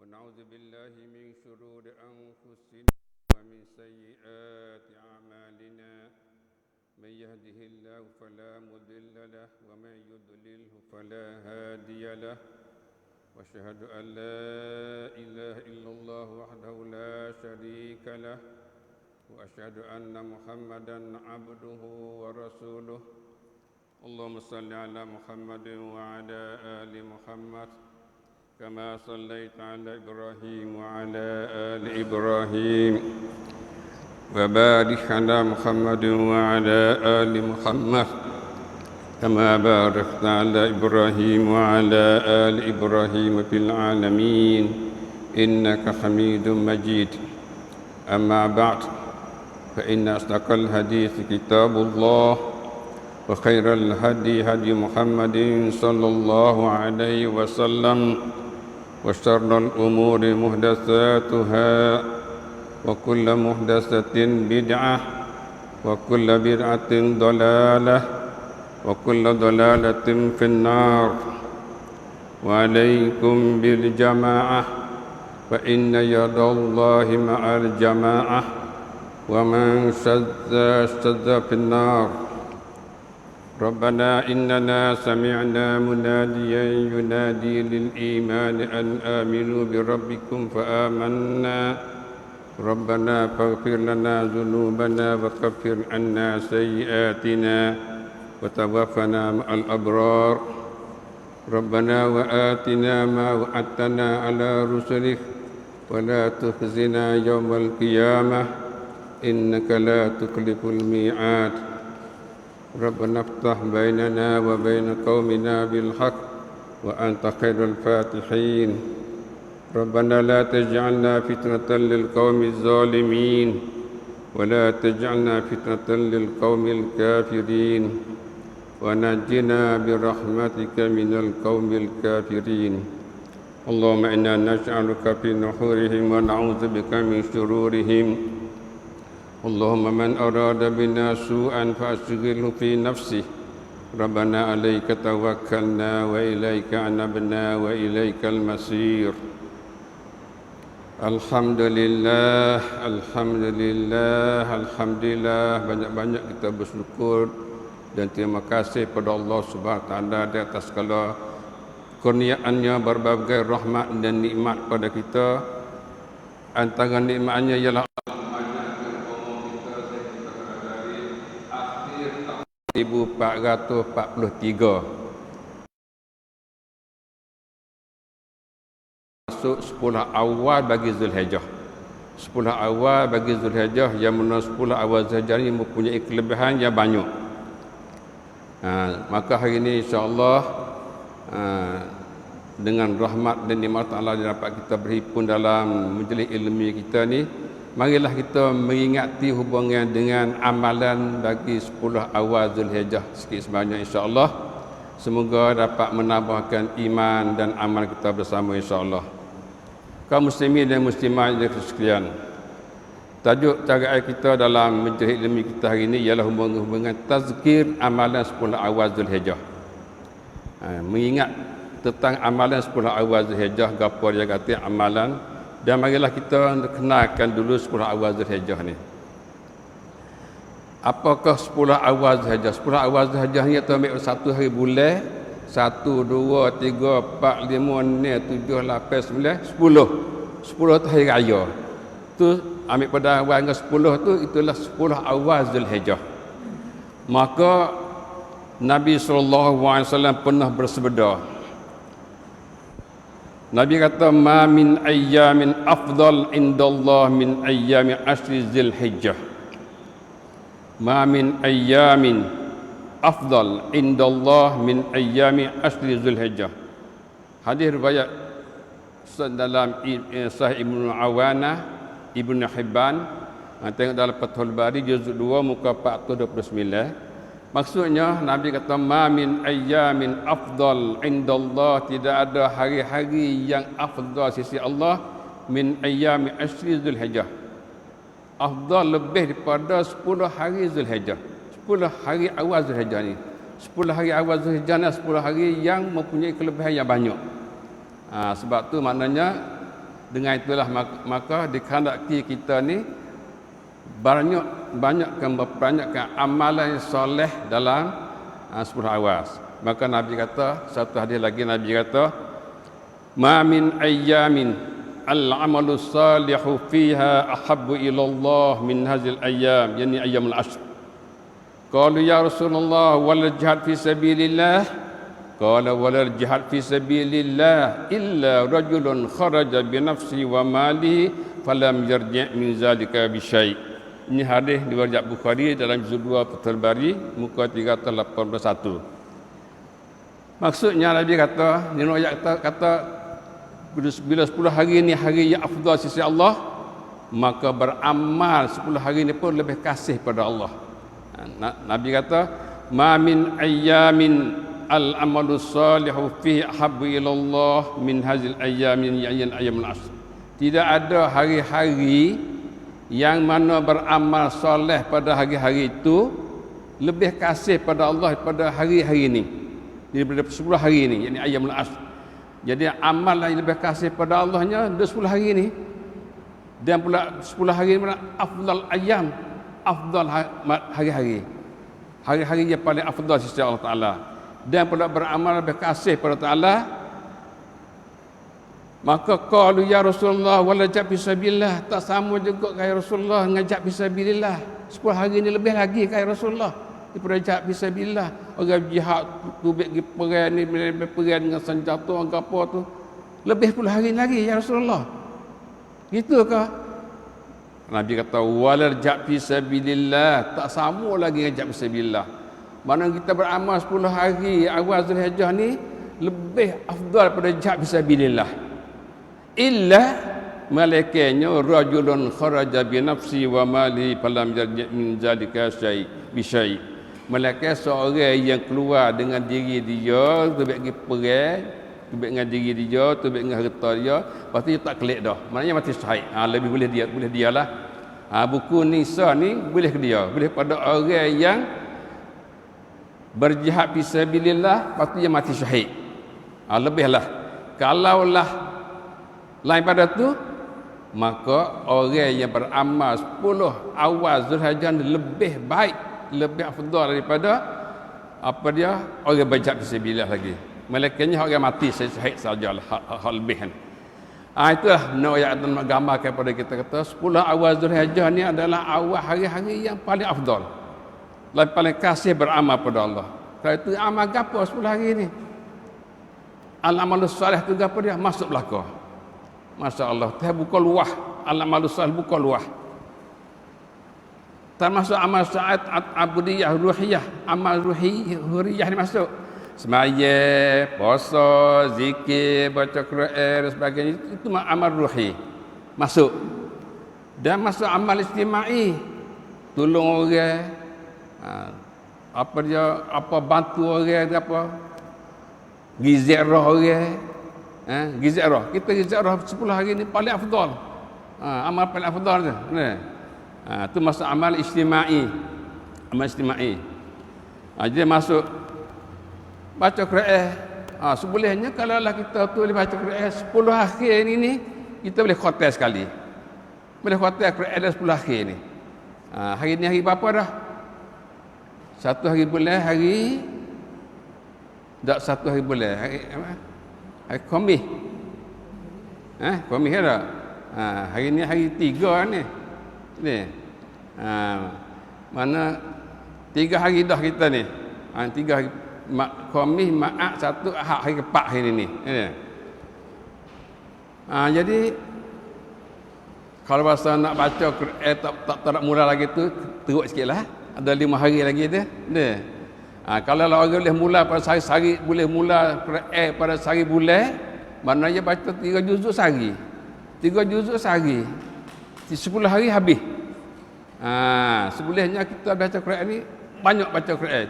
ونعوذ بالله من شرور أنفسنا ومن سيئات أعمالنا من يهده الله فلا مضل له ومن يضلله فلا هادي له وأشهد أن لا إله إلا الله وحده لا شريك له وأشهد أن محمدا عبده ورسوله اللهم صل على محمد وعلى آل محمد كما صليت على إبراهيم وعلى آل إبراهيم وبارك على محمد وعلى آل محمد كما باركت على إبراهيم وعلى آل إبراهيم في العالمين إنك حميد مجيد أما بعد فإن أصدق الحديث كتاب الله وخير الهدي هدي محمد صلى الله عليه وسلم وشر الأمور محدثاتها وكل محدثة بدعة وكل بدعة ضلالة وكل ضلالة في النار وعليكم بالجماعة فإن يد الله مع الجماعة ومن شذ في النار ربنا إننا سمعنا مناديا ينادي للإيمان أن آمنوا بربكم فآمنا ربنا فاغفر لنا ذنوبنا وكفر عنا سيئاتنا وتوفنا مع الأبرار ربنا وآتنا ما وعدتنا على رسلك ولا تخزنا يوم القيامة إنك لا تخلف الميعاد ربنا افتح بيننا وبين قومنا بالحق وأنت خير الفاتحين ربنا لا تجعلنا فتنة للقوم الظالمين ولا تجعلنا فتنة للقوم الكافرين ونجنا برحمتك من القوم الكافرين اللهم إنا نجعلك في نحورهم ونعوذ بك من شرورهم اللهم من أراد بنا سوءا فأشغله في نفسه ربنا عليك توكلنا وإليك أنبنا وإليك المصير Alhamdulillah, Alhamdulillah, Alhamdulillah. Banyak-banyak kita bersyukur dan terima kasih pada Allah Subhanahu Wa Taala di atas segala kurniaannya berbagai rahmat dan nikmat pada kita. Antara nikmatnya ialah 1443 masuk 10 awal bagi Zulhijjah. 10 awal bagi Zulhijjah yang mana 10 awal Zulhijjah ini mempunyai kelebihan yang banyak. Maka hari ini insya-Allah dengan rahmat dan nikmat Allah dapat kita berhimpun dalam majlis ilmiah kita ni. Marilah kita mengingati hubungan dengan amalan bagi 10 awal Zulhijjah sikit sebanyak insya-Allah. Semoga dapat menambahkan iman dan amal kita bersama insya-Allah. Kaum muslimin dan muslimat yang sekalian, tajuk cakap kita dalam majlis ilmiah kita hari ini ialah hubungan tazkir amalan 10 awal Zulhijjah. Mengingat tentang amalan 10 awal Zulhijjah, gapo dia kata amalan. Dan marilah kita kenalkan dulu 10 awal Zulhijjah ni. Apakah 10 awal Zulhijjah? 10 awal Zulhijjah ni kita ambil satu hari bulan, 1, 2, 3, 4, 5, 6, 7, 8, 9, 10. 10 tu hari raya. Tu ambil pada awal dengan 10 tu itulah 10 awal Zulhijjah. Maka Nabi SAW pernah bersabda. Nabi kata ma min ayyamin afdal indallah min ayyami ashri Zulhijjah. Ma min ayyamin afdal indallah min ayyami ashri Zulhijjah. Hadis riwayat dalam Sahih Ibnu Awanah, Ibnu Hibban. Tengok dalam Fathul Bari juzuk 2 muka 429. Maksudnya Nabi kata ma min ayyamin afdal indallah, tidak ada hari-hari yang afdal sisi Allah min ayyami ashri Zulhijjah. Afdal lebih daripada 10 hari Zulhijjah. 10 hari awal Zulhijjah ni. 10 hari awal Zulhijjah ni 10 hari yang mempunyai kelebihan yang banyak. Sebab tu maknanya Dengan itulah maka dikehendaki kita ni banyakkan amalan yang soleh dalam 10 awas. Maka Nabi kata, satu hadis lagi Nabi kata, ma min ayyamin al-amalu salihu fiha ahabbu ila Allah min hazil ayyam, yani ayyamul ashr. Qalu ya Rasulullah wal jihad fi sabilillah. Qala wal jihad fi sabilillah illa rajulun kharaja bi nafsi wa malihi falam yarji' min zalika bi syai'. Ini hadis riwayat Bukhari dalam juz 2 Fathul Bari muka 381. Maksudnya Nabi kata, ni ayat kata bila 10 hari ni hari yang afdal sisi Allah, maka beramal 10 hari ni pun lebih kasih pada Allah. Nabi kata, ma min ayyamin al-amalu salihu fihi ahabbu ila Allah min hazil ayyamin ayyamul ashr. Tidak ada hari-hari yang mana beramal soleh pada hari-hari itu lebih kasih pada Allah pada hari-hari ini, daripada 10 hari ini, yakni ayyamul ashr. Jadi amal yang lebih kasih pada Allahnya 10 hari ini. Dan pula 10 hari ini afdal ayyam, afdal hari-hari. Hari-hari yang paling afdal sisi Allah Taala. Dan pula beramal lebih kasih pada Ta'ala. Maka qalu ya Rasulullah wala jihad fisabilillah, tak sama juga kaya Rasulullah ngajak fisabilillah. 10 hari ini lebih lagi kaya Rasulullah daripada jihad fisabilillah. Orang jihad tu pergi perang ni, perang dengan senjata orang apa tu, lebih 10 hari lagi ya Rasulullah. Gitu ke? Nabi kata wala jihad fisabilillah, tak sama lagi ngajak fisabilillah. Mana kita beramal 10 hari awal Zulhijjah ni lebih afdal pada jihad fisabilillah. Illa malaikanya rajulun kharaja bi nafsi wa mali falam yarji' min zalika bi syai'. Malaikat seorang yang keluar dengan diri dia, tu pergi perang, tu dengan diri dia, tu dengan harta dia, lepas tu dia tak kelik dah. Maknanya mati syahid. Lebih boleh dialah. Buku Nisa ni boleh ke dia, boleh pada orang yang berjihad fisabilillah, lepas tu dia mati syahid. Lebihlah. Kalaulah lain pada tu, maka orang yang beramal 10 awal Zulhijjah lebih baik, lebih afdal daripada apa dia orang berjihad fisabilillah lagi. Malaikatnya orang mati syahid sajalah hal lebih kan. Itulah ayat dan gambarkan kepada kita kata 10 awal Zulhijjah ni adalah awal hari-hari yang paling afdal, paling kasih beramal pada Allah. Kalau itu amal gapo 10 hari ni? Al-amalus salih tu gapo dia? Masuk belaka. Masya-Allah, Tuhan buka luah. Al-amalus salih buka luah. Termasuk amal sa'at abudiyah ruhiyah, amal ruhiyah ni masuk. Semaya, puasa, zikir, baca Quran dan sebagainya, itu amal ruhi. Masuk. Dan masuk amal istimai. Tolong orang, apa bantu orang, apa gizarah orang, gizarah. Kita gizarah 10 hari ni paling afdal. Amal paling afdal tu. Itu masuk amal istimai. Amal istimai. Jadi masuk baca Quran. Sebolehnya kalau lah kita tu boleh baca Quran 10 akhir ni kita boleh khatam sekali. Boleh khatam Quran 10 akhir ni. Hari ni hari berapa dah? 1 hari bulan, hari tak 1 hari bulan, hari apa? Hari Khamis. Khamis dah. Hari ni hari 3 ni. Mana 3 hari dah kita ni. 3 hari Khamis, Ma'at, 1 Ahad, hari ke-4 hari ni. Jadi kalau bahasa nak baca Quran tak nak mula lagi tu teruk sikitlah. Ada 5 hari lagi dia. Kalau orang boleh mula pada sehari, boleh mula Quran pada sehari bulan, maknanya baca 3 juzuk sehari. 3 juzuk sehari. 10 hari habis. Sebolehnya kita baca Quran ni banyak baca Quran.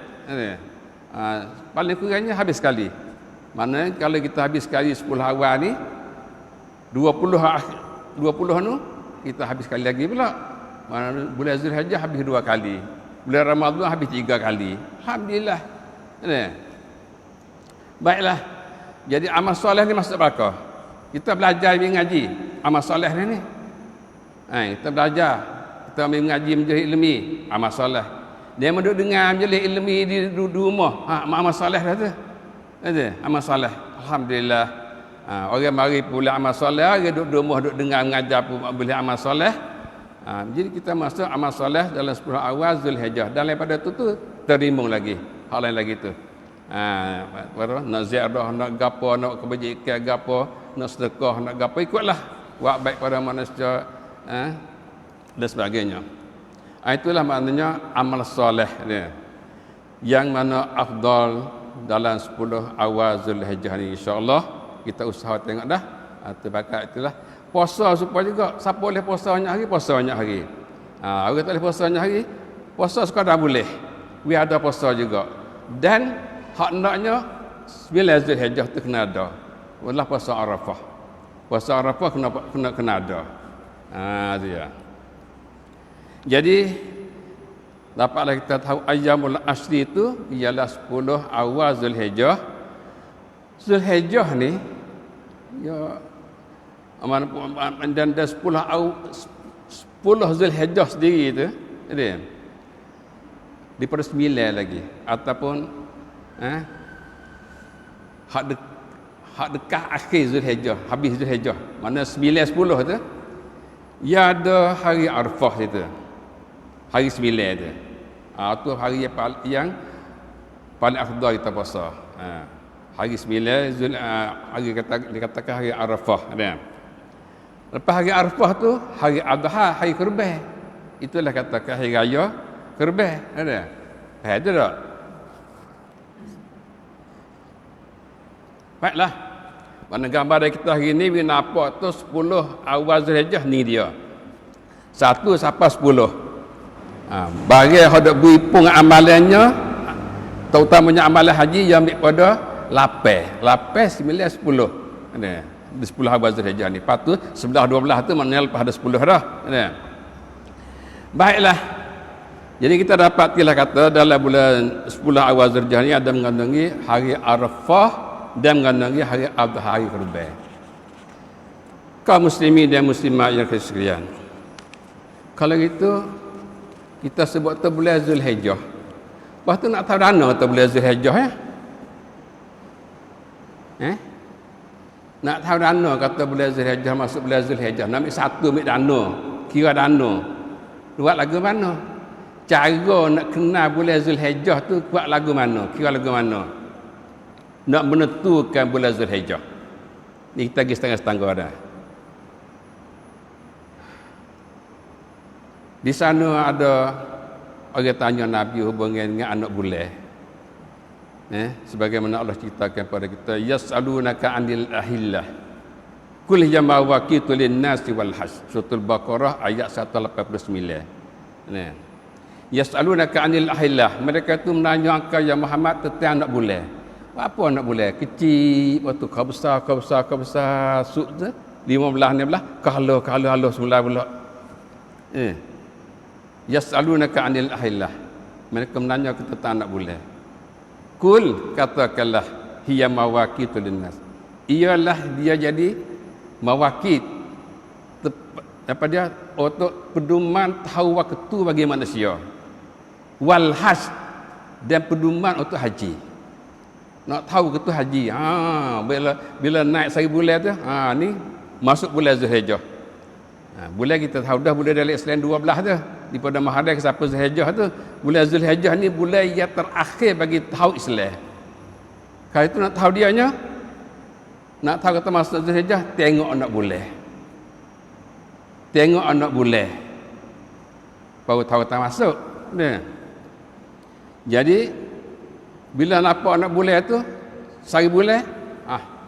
Paling kurangnya habis sekali. Maknanya kalau kita habis sekali 10 awal ni, 20 tu kita habis sekali lagi pula. Mana bulan Zulhijjah habis 2 kali. Bulan Ramadan habis 3 kali. Alhamdulillah. Baiklah. Jadi amal soleh ni masuk belaka. Kita belajar mengaji. amal soleh ni. Kita belajar, kita mengaji majlis ilmi, amal soleh. Dia duduk dengar majlis ilmi di rumah, amal soleh dah tu. Ada amal soleh. Alhamdulillah. Orang mari pula amal soleh, orang duduk di rumah duduk dengar mengajar pun boleh amal soleh. Jadi kita masuk amal soleh dalam 10 awal Zulhijjah. Dan daripada tu terimbang lagi. Hal lain lagi tu. Nak ziarah, nak gapo, nak kebajikan gapo, nak sedekah, nak gapo, ikutlah. Buat baik pada manusia dan sebagainya. Itulah maknanya amal soleh dia. Yang mana afdal dalam 10 awal Zulhijjah ni, insya-Allah kita usaha tengok dah. Terbakat itulah. Puasa supaya juga, siapa boleh puasa banyak hari, puasa banyak hari. Orang tak boleh puasa banyak hari, puasa sekadar boleh. We ada puasa juga. Dan hak naknya 9 Zulhijjah tu kena ada. Wallah puasa Arafah. Puasa Arafah kena ada. Tu ya. Jadi dapatlah kita tahu ayyamul asri itu ialah 10 awal Zulhijjah. Zulhijjah ni ya dan 10 Zulhijjah sendiri tu dia daripada 9 lagi ataupun hak dekat akhir Zulhijjah, habis Zulhijjah, mana 9 10 tu ya ada hari Arafah itu, hari 9 tu. Tu hari yang paling afdal kita puasa. Hari 9 hari dikatakan hari Arafah dia. Lepas hari Arafah tu hari Adha, hari Kurban. Itulah katakan hari raya Kurban, ada. Ada tak? Baiklah. Mana gambar dari kita hari ni we nampak tu 10 awal Zulhijjah ni dia. 1 sampai 10. Bagi hendak berhipung amalannya, terutamanya amalan haji yang ambil pada 8, 9, 10. Ada. Di 10 awal Zulhijjah ni. Lepas tu 11 12 tu maknanya lepas ada 10 dah. Ada. Baiklah. Jadi kita dapat kata dalam bulan 10 awal Zulhijjah ni ada mengandungi hari Arafah dan mengandungi hari Adha, hari Kurban. Kaum muslimin dan muslimat yang sekalian. Kalau gitu kita sebut tu bulan Zulhijjah. Lepas tu nak tahu dana tu bulan Zulhijjah ya? Nak tahu dana kata bulan Zulhijjah masuk bulan Zulhijjah. Nak ambil satu ambil dana, kira dana. Buat lagu mana? Cara nak kenal bulan Zulhijjah tu buat lagu mana? Kira lagu mana? Nak menentukan bulan Zulhijjah. Ni kita pergi setengah-setengah dah. Di sana ada orang tanya Nabi hubungan dengan anak bulan. Sebagaimana Allah ceritakan kepada kita, yas'alunaka 'anil ahillah. Qul hiya mawaqitu lin-nasi wal hajj. Surah Al-Baqarah ayat 189. Yas'alunaka 'anil ahillah. Mereka tu menanya engkau ya Muhammad tentang anak bulan. Apa anak bulan? Kecil waktu kau besar suk tu 15 16 kalau semula pula. Yas'alunaka 'anil ahillah. Mereka menanya tentang anak bulan. Kul katakanlah hiya mawaqitu linnas. Ialah dia jadi mawaqit apa dia untuk pedoman tahu waktu bagi manusia. Wal hajj dan pedoman untuk haji. Nak tahu waktu haji. Bila naik 1 bulan tu, ni masuk bulan Zulhijjah. Bulan kita tahu dah bulan dalam Islam 12 tu. Daripada Muharram ke sampai Zulhijjah tu, bulan Zulhijjah ni bulan yang terakhir bagi tahu Islam. Kalau itu nak tahu dianya, nak tahu kata masuk Zulhijjah, tengok anak bulan. Tengok anak bulan. Baru tahu tak masuk. Jadi bila nampak anak bulan tu 1 bulan,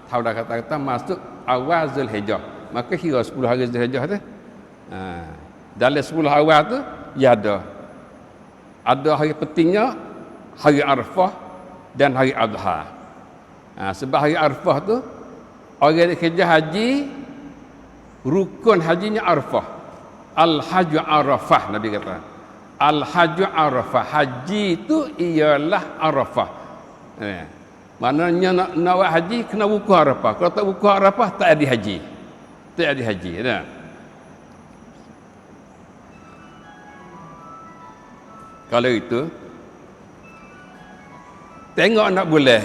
tahu dah kata-kata masuk awal Zulhijjah. Maka kira 10 hari Zulhijjah tu. Dalam 10 awal tu ya ada hari pentingnya hari Arafah dan hari Adha. Sebab hari Arafah tu orang yang kerja haji rukun hajinya Arafah. Al-Hajju Arafah, Nabi kata. Al-Hajju Arafah, haji itu ialah Arafah. Maknanya nak buat haji kena wukuf Arafah. Kalau tak wukuf Arafah tak ada haji. tak ada haji dah. Kalau itu tengok nak boleh.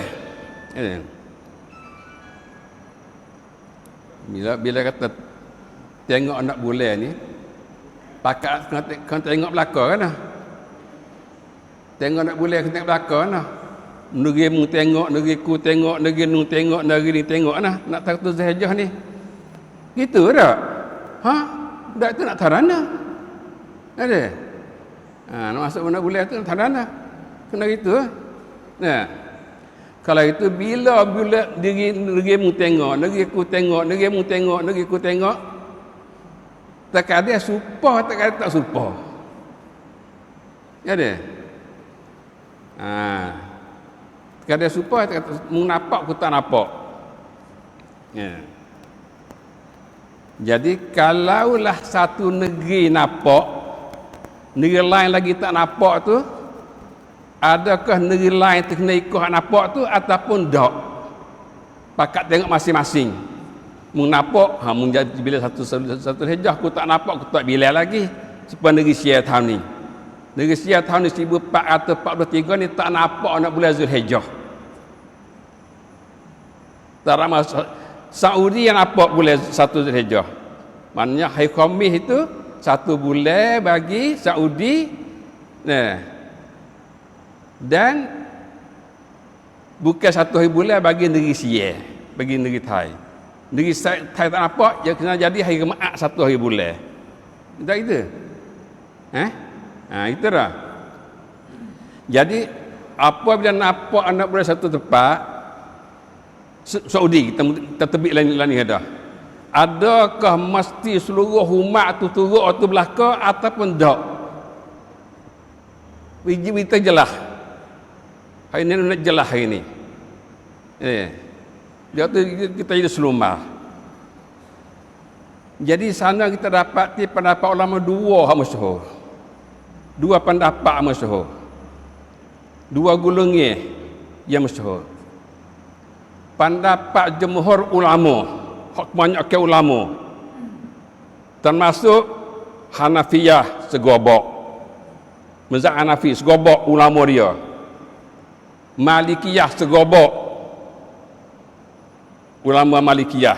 Bila kata tengok nak boleh ni, pakat kena tengok belakang kan lah. Tengok nak boleh kena tengok belakang lah. Negeri mu tengok, negeri ku tengok, negeri nu tengok, negeri ni tengok lah. Nak tahu tu Zulhijjah ni. Gitu tak? Dak tu nak tarana. Ada? Nak masuk nak boleh tu nak tarana. Kena gitu lah. Nah. Kalau itu bila negeri mu tengok, negeri ku tengok, negeri mu tengok, negeri ku tengok, tak ada supah, tak ada tak supah. Ya ada. Tak ada supah, tak ada mu nampak ku tak nampak. Ya. Jadi kalaulah satu negeri nampak, negeri lain lagi tak nampak tu, adakah negeri lain kena ikut nampak tu ataupun tak? Pakat tengok masing-masing. Mung nampak, mung jadi bila satu hijrah aku tak nampak, aku tak bila lagi. Sebab negeri Syia tahun ni. Negeri Syia tahun ni 1443 ni tak nampak nak bulan Zulhijjah. Tak ramai Saudi yang nampak bulan 1 Zulhijjah. Maknanya hari Khamis itu 1 bulan bagi Saudi. Nah. Dan bukan 1 hari bulan bagi negeri Syia, bagi negeri Thai. Negeri Thai tak nampak, dia kena jadi hari Jumaat 1 hari bulan. Tak gitu? Itu dah. Jadi apabila nampak anak bulan satu tempat Saudi, kita tebik lain dah. Adakah mesti seluruh umat tu turut atau belaka ataupun tak? Kita jelas. Hari ini nak jelas hari ini. Dia tu kita jadi selumar. Jadi sana kita dapati pendapat ulama dua yang masyhur. Dua pendapat yang masyhur. Dua golongan yang masyhur. Pendapat jumhur ulama, hak kebanyakan ulama, termasuk Hanafiyah segobok. Mazhab Hanafi segobok ulama dia. Malikiyah segobok ulama Malikiyah.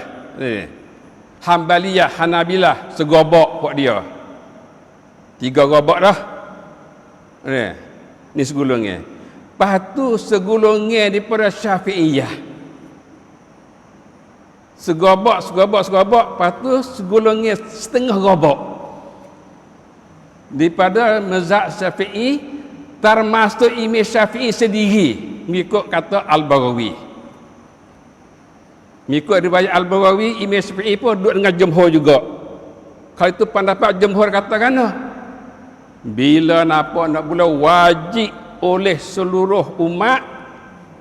Hambaliyah, Hanabilah segobok buat dia. 3 gobok dah. Ni segulungnya. Lepas tu segulungnya daripada Syafi'iyah. Segobok. Lepas tu segulungnya setengah gobok. Daripada mazhab Syafi'i, termasuk Imam Syafi'i sendiri mengikut kata Al-Baghawi. Mengikut riwayat Al-Baghawi, Imam Syafi'i pun duduk dengan jumhur juga. Kalau itu pendapat jumhur katakan, bila nampak nak bulan wajib oleh seluruh umat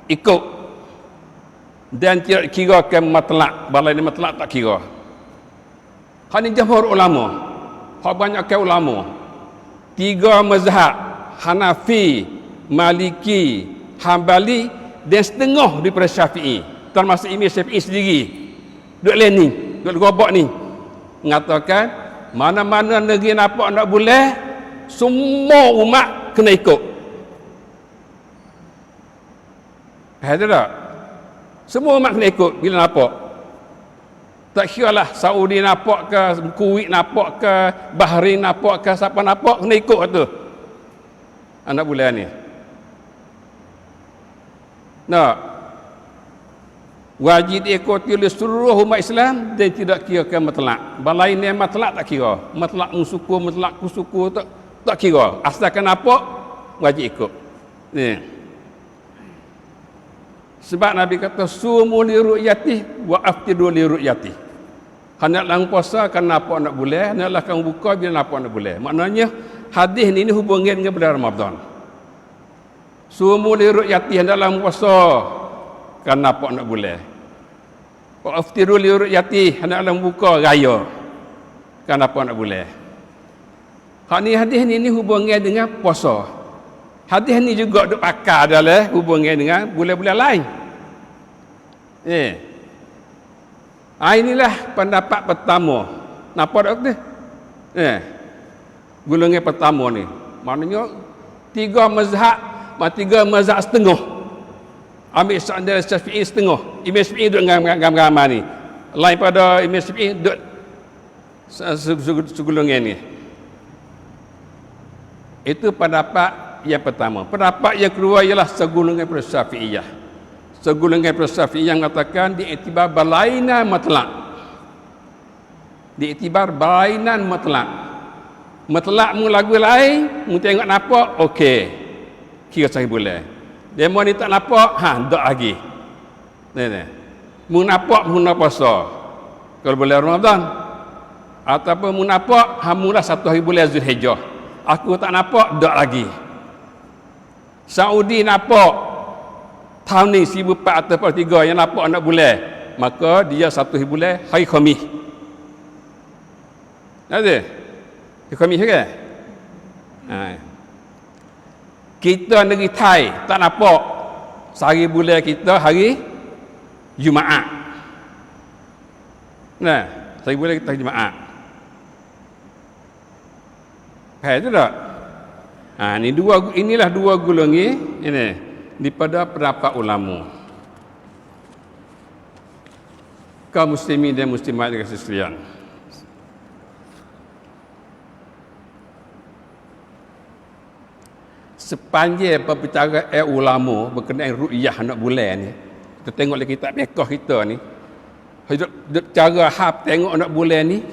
ikut, dan tidak kira ke matlak. Balai ni matlak tak kira. Hal ni jumhur ulama, hal banyak ke ulama. 3 mazhab, Hanafi, Maliki, Hambali, dan setengah daripada Syafi'i, termasuk Imam Syafi'i sendiri, duduk lain ni, duduk gobok ni, mengatakan mana-mana negeri nampak nak boleh, semua umat kena ikut. Ada tak? Semua umat kena ikut bila nampak. Tak kira lah Saudi nampak ke, Kuwait nampak ke, Bahrain nampak ke, siapa nampak kena ikut tu. Anak bulan ni. Nah, wajib diikuti oleh seluruh umat Islam dan tidak kira ke matlak. Balai ni matlak tak kira. Matlak musuku, matlak kusuku tak kira. Asalkan nampak wajib ikut. Ni. Sebab Nabi kata sumu li ru'yati wa aftidu li ru'yati. Hendaklah puasa kan nampak nak boleh, hendaklah kamu buka bila nampak nak boleh. Maknanya hadis ni hubungan dengan bulan Ramadan. Sumu li ru'yati, hendaklah puasa kan nampak nak boleh. Wa aftidu li ru'yati, hendaklah buka raya kan nampak nak boleh. Hadis ni hubungan dengan puasa. Hadis ni juga duk pakar adalah hubungan dengan bulan-bulan lain. Inilah pendapat pertama. Nampak tak tu? Golongan pertama ni. Maknanya 3 mazhab setengah. Ambil dari Syafi'i setengah. Imam Syafi'i duduk dengan gambar ni. Lain pada Imam Syafi'i duduk segolongan ni. Itu pendapat yang pertama. Pendapat yang kedua ialah segolongan pada Syafi'iyah. Segolongan pada Syafi'iyah mengatakan diiktibar berlainan mutlak. Diiktibar berlainan mutlak. Mutlak mu lagu lain, mu tengok nampak, okey. Kira saya boleh. Demo ni tak nampak, tak lagi. Ni. Mu nampak, mu nak puasa. Kalau boleh Ramadan. Ataupun mu nampak, mula 1 hari bulan Zulhijjah. Aku tak nampak, tak lagi. Saudi nampak tahun ni 1443 yang nampak anak bulan, maka dia 1 hari bulan hari Khamis. Ada? Hari Khamis ke? Kita negeri Thai tak nampak sehari bulan kita hari Jumaat. Nah, sehari bulan kita hari Jumaat. Faham tu tak? Inilah dua golongan ini daripada pendapat ulama. Kaum muslimin dan muslimat yang sekalian. Sepanjang perbicaraan ulama berkenaan ru'yah anak bulan ni, kita tengok dalam kitab fiqh kita ni, cara hab tengok anak bulan ni,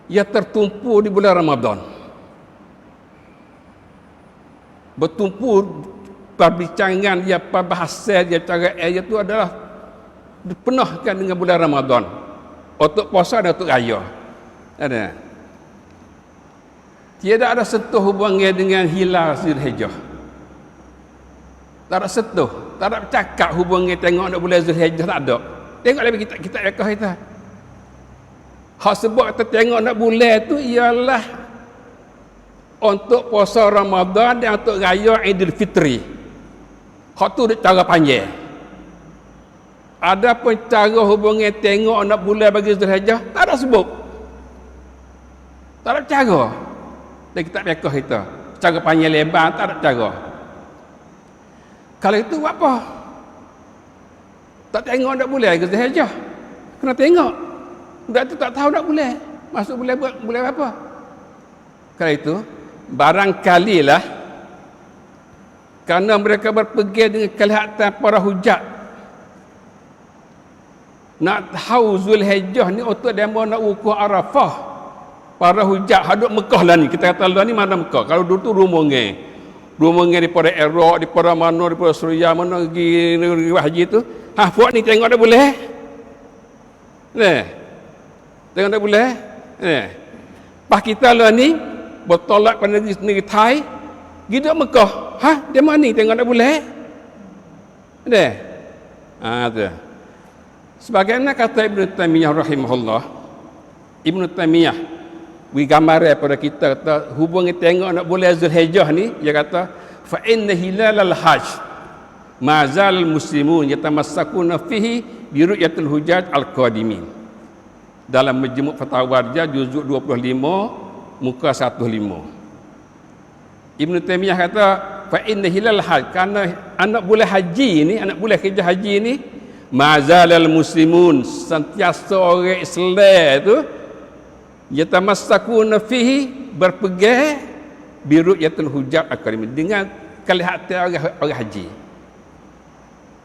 ia tertumpu di bulan Ramadan. Bertumpu perbincangan dia, perbahasan dia, cara ayat itu adalah dipenuhkan dengan bulan Ramadan untuk puasa dan untuk raya. Ada. Tiada ada sentuh hubungan dengan hilal Zulhijjah. Tak ada sentuh, tak ada cakap hubungan tengok anak bulan Zulhijjah, tak ada. Tengok lagi kita fiqh kita. Hak sebab kita tengok anak bulan tu ialah untuk puasa Ramadan dan untuk raya Idul Fitri. Hak tu cara panjang. Ada pun cara hubungan tengok anak bulan bagi Zulhijjah, tak ada sebut. Tak ada cara. Dan kita fiqh kita. Cara panjang lebar tak ada cara. Kalau itu buat apa? Tak tengok anak bulan bagi Zulhijjah. Kena tengok. Budak tu tak tahu nak bulan. Masuk bulan apa? Kalau itu barangkalilah kerana mereka berpegang dengan kelihatan para hujat, nak tahu Zulhijjah ni untuk demo nak ukur Arafah. Para hujat hadut Mekah lah ni, kita kata lah ni mana Mekah. Kalau dulu tu rombongan daripada Iraq, daripada mana, daripada Suria, mana pergi negeri haji tu. Buat ni tengok dah boleh. Tengok dah boleh. Pas kita lah ni bertolak pada negeri Thai, pergi Mekah. Dia mana ni tengok tak boleh? Tu. Sebagaimana kata Ibn Taimiyah rahimahullah, Ibn Taimiyah beri gambaran pada kita kata hubungan tengok nak boleh Zulhijjah ni, dia kata fa inna hilalal hajj ma zal muslimun yatamassakuna fihi bi ru'yatil hujjaj al-qadimin. Dalam Majmu' Fatawa Warjah juzuk 25 muka 105. Ibn Taimiyah kata fa inna hilal hajj, kerana anak bulan haji ni, anak bulan hijrah haji ni, mazalal muslimun, sentiasa orang Islam tu yatamassakuna fihi, berpegang bi ru'yatul hujjaj al-karim, dengan kelihatan orang haji.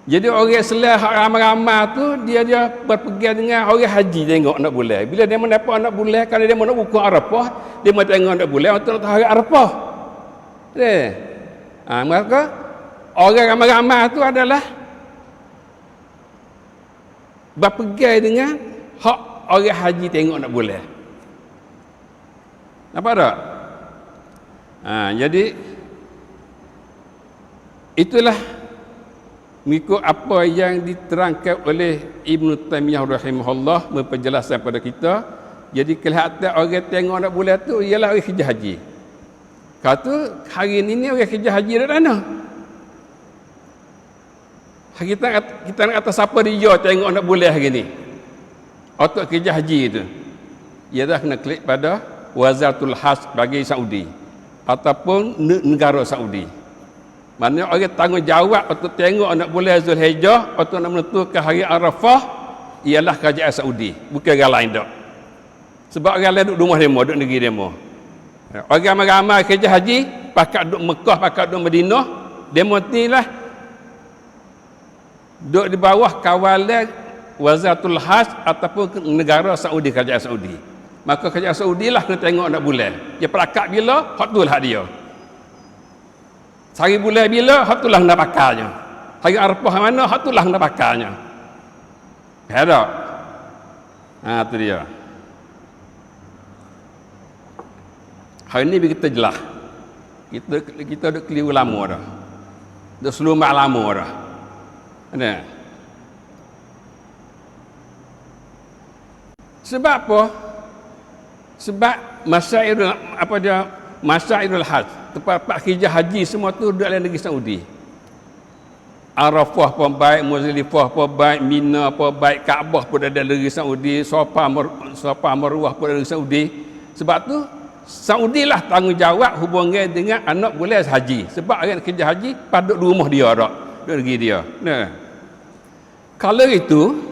Jadi orang Islam ramai-ramai tu dia berpegang dengan orang haji tengok anak bulan. Bila dia mendapat anak bulan, kalau dia nak ukur Arafah, dia mau tengok anak bulan untuk tahu hari Arafah. Maka orang ramai-ramai tu adalah berpegang dengan hak orang haji tengok anak bulan. Nampak tak? Jadi itulah mengikut apa yang diterangkan oleh Ibn Taimiyah rahimahullah, memperjelaskan pada kita. Jadi kelihatan orang tengok anak bulan tu ialah orang hijrah haji. Kata hari ni orang hijrah haji dah mana? Kita nak kata siapa dia tengok anak bulan hari ni? Untuk kerja haji itu, ia dah kena klik pada Wazaratul Hajj bagi Saudi ataupun negara Saudi. Maknanya orang tanggungjawab untuk tengok anak bulan Zulhijjah, untuk nak menentukan hari Arafah ialah kerajaan Saudi, bukan orang lain dak. Sebab orang lain duduk rumah demo, duduk negeri demo. Orang ramai kerja haji, pakat duduk Mekah, pakat duduk Madinah, demo ni lah duduk di bawah kawalan Wazaratul Hajj ataupun negara Saudi, kerajaan Saudi. Maka kerajaan Saudi lah kena tengok nak bulan. Dia perakat bila, hak tu lah dia. Hari bulan bila, hak tu lah nak pakarnya. Hari Arafah mana, hak tu lah nak pakarnya. Ada. Tu dia. Hari ni kita jelas. Kita duk keliru lama dah. Duk selumat lama dah. Ada. Sebab apa? Sebab Masyairul Hajj, tempat kerja haji semua tu duduk dalam negeri Saudi. Arafah pun baik, Muzdalifah pun baik, Mina pun baik, Kaabah pun ada negeri Saudi, Safa Marwah pun ada negeri Saudi. Sebab tu Saudi lah tanggungjawab hubungan dengan anak bulan haji. Sebab orang kerja haji pada rumah dia dak, duduk negeri dia. Nah. Kalau itu,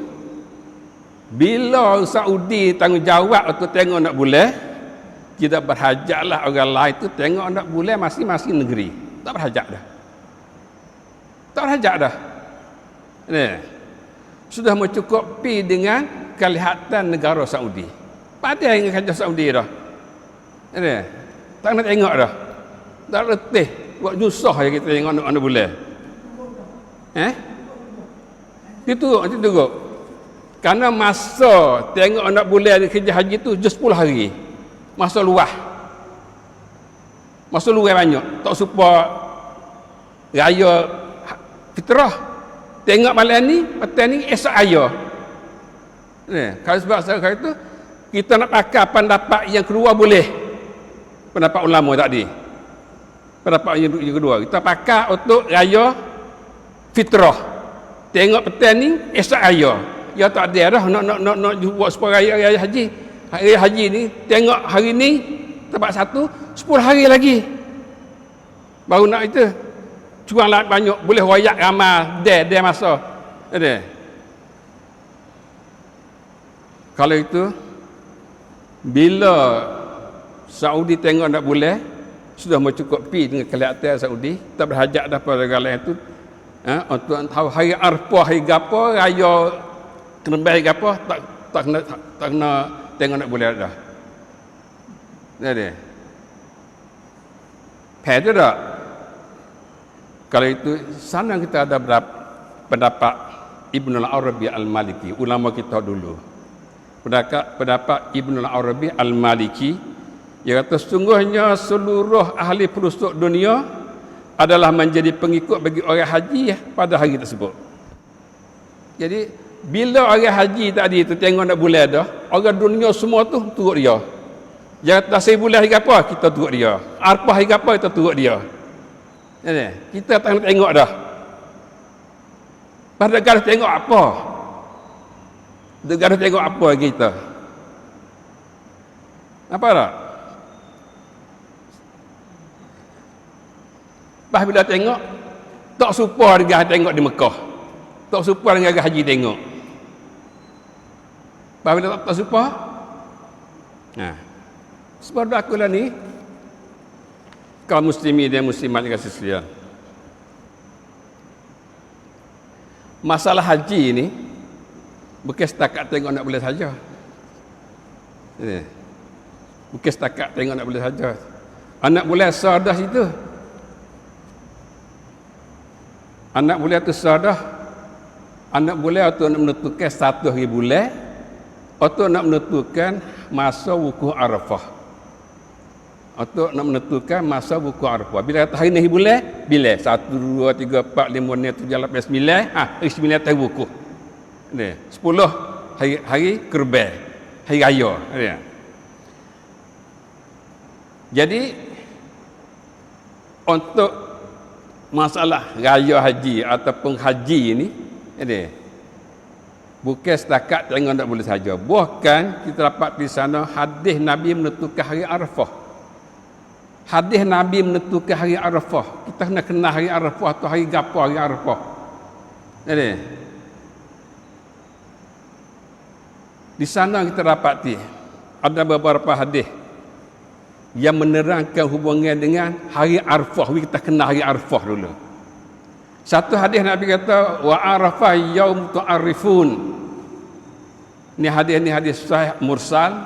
bila Saudi tanggungjawab untuk tengok anak bulan, tidak berhajatlah orang lain tu tengok anak bulan masing-masing negeri. Tak berhajat dah. Tak berhajat dah. Ni. Sudah mencukupi dengan kelihatan negara Saudi. Pada yang kerja Saudi dah. Ni. Tak nak tengok dah. Tak letih. Buat susah je kita tengok anak bulan. Itu tengok. Karena masa tengok anak bulan kerja haji tu 10 hari. Masa luah banyak, tak supaya raya fitrah tengok malam ni, petang ni esok raya. Kalau sebab saya itu kita nak pakai pendapat yang kedua boleh, pendapat ulama tadi, pendapat yang kedua kita pakai untuk raya fitrah, tengok petang ni esok raya. Ya tak ada dah nak buat supaya raya haji. Hari haji ni, tengok hari ni, tempat satu, 10 hari lagi. Baru nak itu. Curang lah banyak, boleh royak ramai, dia masa. Ada. Kalau itu, bila Saudi tengok nak boleh, sudah mencukupi dengan kelihatan Saudi, tak berhajat dah pada negara itu. Untuk tahu hari Arafah, hari gapo, raya Kerembah hari gapo, tak kena tengok nak boleh dah. Jadi, tu tak? Kalau itu, sana kita ada pendapat Ibn al-Arabi al-Maliki, ulama kita dulu. Pendapat Ibn al-Arabi al-Maliki, ia kata sesungguhnya seluruh ahli pelosok dunia adalah menjadi pengikut bagi orang haji pada hari tersebut. Jadi, bila orang haji tadi tu tengok nak bulan dah, orang dunia semua tu turut dia. Jangan tak 1000 bulan hari apa, kita turut dia. Arafah hari apa, kita turut dia. Kita tak nak tengok dah. Pada negara tengok apa? Negara tengok apa kita? Apa tak? Pas bila tengok, tak serupa dengan tengok di Mekah. Tak serupa dengan haji tengok. Pas bila tak serupa? Sebab aku lah ni, kaum muslimin dan muslimat yang kasih sekalian. Masalah haji ni bukan setakat tengok nak boleh saja. Bukan setakat tengok nak boleh saja. Anak boleh sah dah situ. Anak boleh tu sah dah. Anak boleh atau nak menentukan 1 hari bulan atau nak menentukan masa wukuf Arafah. Atau nak menentukan masa wukuf Arafah. Bila kata hari ni bulan, bila? 1, 2, 3, 4, 5, 6, 7, 8, 9. Hari 9 tahun wukuf. 10 hari Kurban, hari raya. Jadi untuk masalah raya haji ataupun haji ni, Bukan setakat tengok tak boleh saja. Bahkan kita dapat di sana hadis Nabi menentukan hari Arafah. Hadis Nabi menentukan hari Arafah. Kita kena kenal hari Arafah atau hari gapo hari Arafah. Jadi di sana kita dapati ada beberapa hadis yang menerangkan hubungan dengan hari Arafah. Kita kenal hari Arafah dulu. Satu hadis Nabi kata wa Arafah yaum tu'arifun. Ini hadis sahih mursal.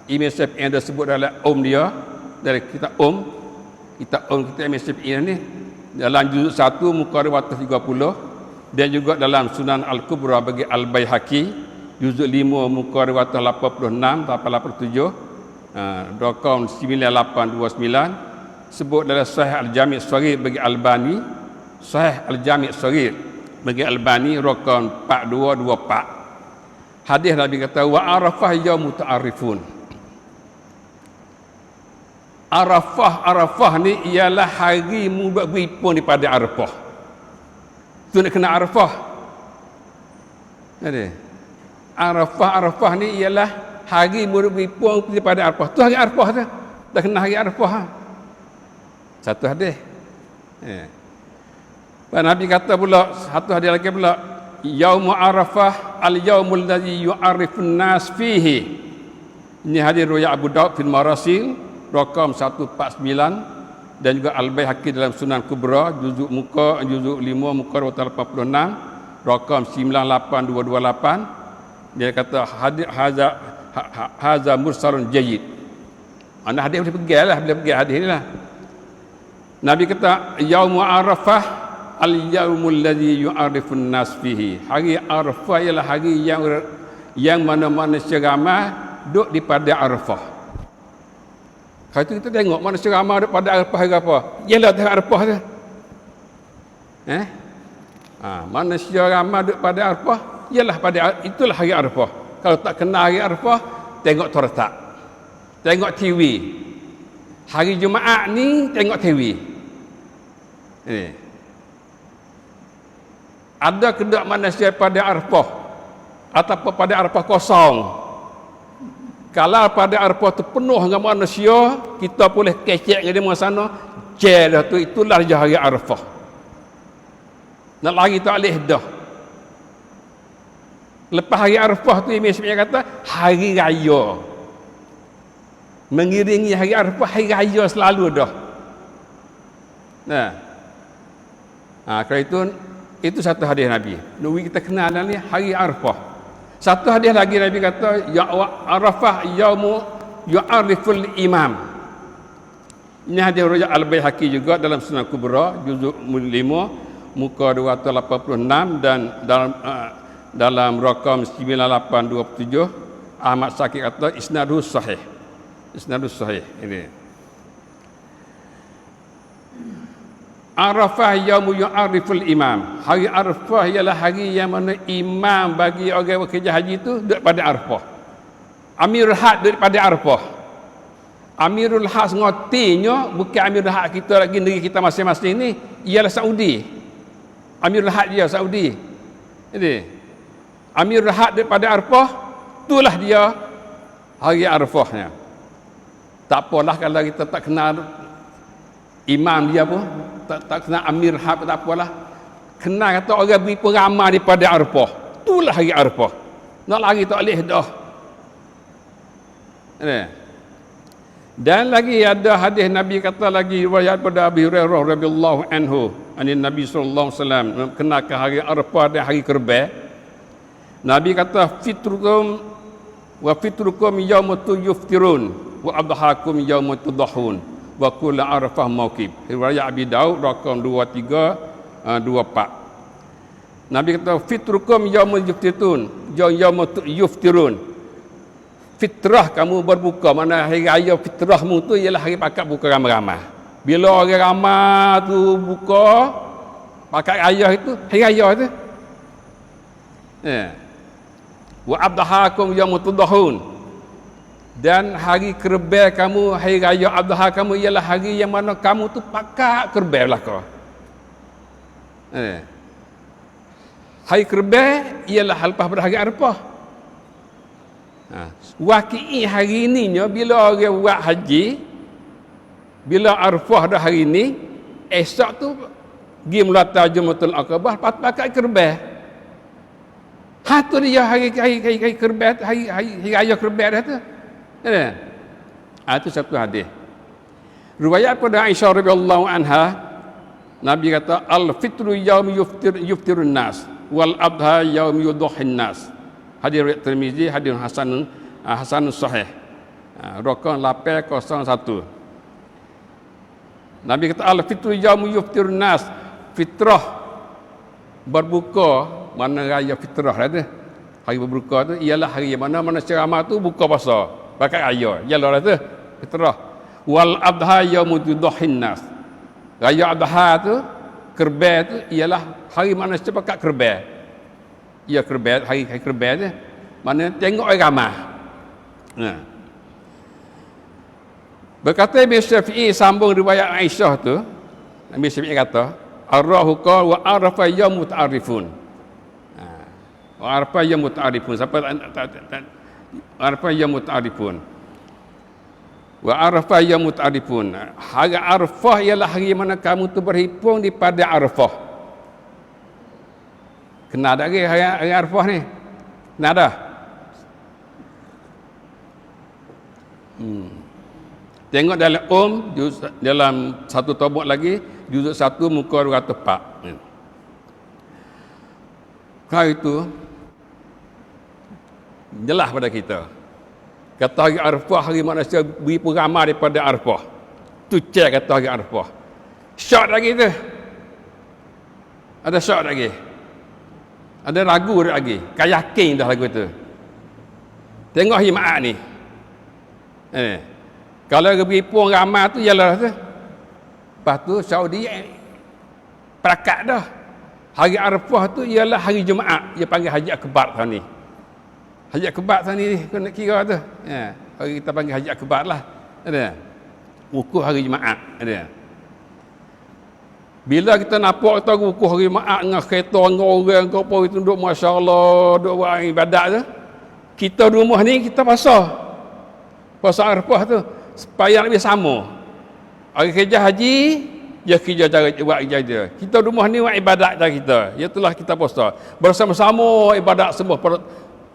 Imam Syafi'i ada sebut dalam dia dari kitab kita Imam Syafi'i ni dalam juzuk 1 muka 230 dan juga dalam Sunan Al-Kubra bagi Al-Baihaqi juzuk 5 muka 286 87 rakam 9829 sebut dalam Sahih Al-Jami' Shaghir bagi Albani, Sahih Al-Jami' Shaghir bagi Albani rakam 4224. Hadis Nabi kata wa Arafah yaum ta'arifun. Arafah ni ialah hari buat beripun daripada Arafah. Tu nak kena Arafah. Ada. Arafah ni ialah hari buat beripun daripada Arafah. Tu hari Arafah tu. Dah kena hari Arafah. Satu hadis. Nabi kata pula satu hadis lagi pula Yaum Arafah al-yaumul ladzi yu'arifun nas fihi. Ini hadis riwayat Abu Daud fil Marasil rakam 149 dan juga Al-Baihaqi dalam Sunan Kubra juzuk 5 muka 286 rakam 98228. Dia kata hadis haza mursalun jayyid. Ana hadis boleh pegang hadis ni lah. Nabi kata yaum Arafah al-yaumul ladzi yu'arifun nas fihi. Hari Arafah ialah hari yang mana manusia ramai duduk di pada Arafah. Kalau itu kita tengok manusia ramai duduk pada Arafah hari apa? Ialah hari Arafah tu. Manusia ramai duduk pada Arafah ialah itulah hari Arafah. Kalau tak kenal hari Arafah, tengok Toretak. Tengok TV. Hari Jumaat ni tengok TV. Ini. Ada kedua manusia pada Arafah ataupun pada Arafah kosong. Kalau pada Arafah tu penuh dengan manusia, kita boleh kecek dengan dia sana, dah tu itulah je hari Arafah. Nak lari tak boleh dah. Lepas hari Arafah tu Imam Syafi'i kata hari raya. Mengiringi hari Arafah, hari raya selalu dah. Kerana itu satu hadis Nabi. Nuri kita kenal ni hari Arafah. Satu hadis lagi Nabi kata ya Arafah yaumu yu'ariful imam. Ini hadis riwayat Al-Baihaqi juga dalam Sunan Kubra juzuk 5 muka 286 dan dalam rakam 9827 Ahmad Syakir kata isnadus sahih. Isnadus sahih ini. Arafah yaumu yu'ariful imam. Hari Arafah ialah hari yang mana imam bagi orang bekerja haji itu duduk pada Arafah. Amirul Hajj duduk pada Arafah. Amirul Hajj ngotinya bukan Amirul Hajj kita lagi negeri kita masing-masing ni, ialah Saudi. Amirul Hajj dia Saudi. Jadi Amirul Hajj duduk pada Arafah, itulah dia hari Arafahnya. Tak apalah kalau kita tak kenal imam dia pun, tak kena Amir Hab, tak apalah. Kenal kata orang beri peramah daripada Arafah. Itulah hari Arafah. Nak lari tak boleh dah. Dan lagi ada hadis Nabi kata lagi riwayat pada Abi Hurairah radhiyallahu anhu, anin Nabi sallallahu alaihi wasallam kenalkan hari Arafah dan hari Kurban. Nabi kata fitrukum wa fitrukum yaumatu yuftirun wa adhahakum yaumatu tudhahun wa kullu Arafah mauqib. Riwayat Abi Daud rakam 2324. Nabi kata fitrukum yaumul yuftirun, yaumatu yuftirun. Fitrah kamu berbuka, mana hari raya fitrahmu tu ialah hari pakat buka ramai-ramai. Bila orang ramai tu buka pakat raya itu, hari raya itu. Wa abdahakum yaumutudhahun. Dan hari Kurban kamu, hari raya Adha kamu ialah hari yang mana kamu tu pakat Kurban belaka. Hari Kerbau ialah lepas pada hari Arafah. Waqi'i hari ininya bila orang buat haji, bila Arafah dah hari ini, esok tu pergi melata Jumratul Aqabah pakai Kerbau. Tu dia hari Kerbau, hari raya Kerbau dah tu. Itu satu hadis. Riwayat pada Aisyah radhiyallahu anha, Nabi kata al-fitru yaum yuftirun nas wal adha yaum yudhhin nas. Hadis riwayat Tirmizi, hadis hasan sahih. Raqam 801. Nabi kata al-fitru yaum yuftirun nas, fitrah berbuka, mana raya fitrah tu. Hari berbuka tu ialah hari mana ceramah tu buka puasa, pakai raya. Ialah tu fitrah. Wal adha yaum yudhhin nas. Raya adha tu, Kerbau tu ialah hari mana pakai kerbau. Ya kerbau, hari kerbau tu mana tengok orang ramai. Berkata Imam Syafi'i sambung riwayat Aisyah tu, Imam Syafi'i kata, Ar-rahu qala wa arafa yaum muta'arifun. Wa arafa yaum muta'arifun. Siapa arafa yaum muta'arifun. Wa arafa yaum muta'arifun. Hari Arafah ialah hari mana kamu tu berhimpun di pada Arafah. Kena tak ke hari Arafah ni? Kena dah. Tengok dalam dalam satu tobok lagi, juzuk 1 muka 204. Kalau itu jelas pada kita. Kata hari Arafah, hari manusia beri peramal daripada Arafah. Tu cek kata hari Arafah. Syok lagi tu. Ada syok lagi. Ada ragu lagi. Kau yakin dah lagu tu. Tengok himat ni. Kalau beri pun ramai tu ialah tu. Lepas tu Saudi perakat dah. Hari Arafah tu ialah hari Jumaat. Dia panggil Haji Akbar tahun ni. Haji Akbar tahun ni kena kira tu. Hari kita panggil Haji Akbar lah. Ada. Wukuf hari Jumaat. Ada. Bila kita nampak kita wukuf hari Jumaat dengan kereta dengan orang ke apa itu duduk masya-Allah, duduk buat ibadat tu. Kita di rumah ni kita puasa Arafah tu supaya lebih sama. Hari kerja haji, dia kerja cara buat kerja dia. Kita rumah ni buat ibadat cara kita. Itulah kita puasa. Bersama-sama ibadat semua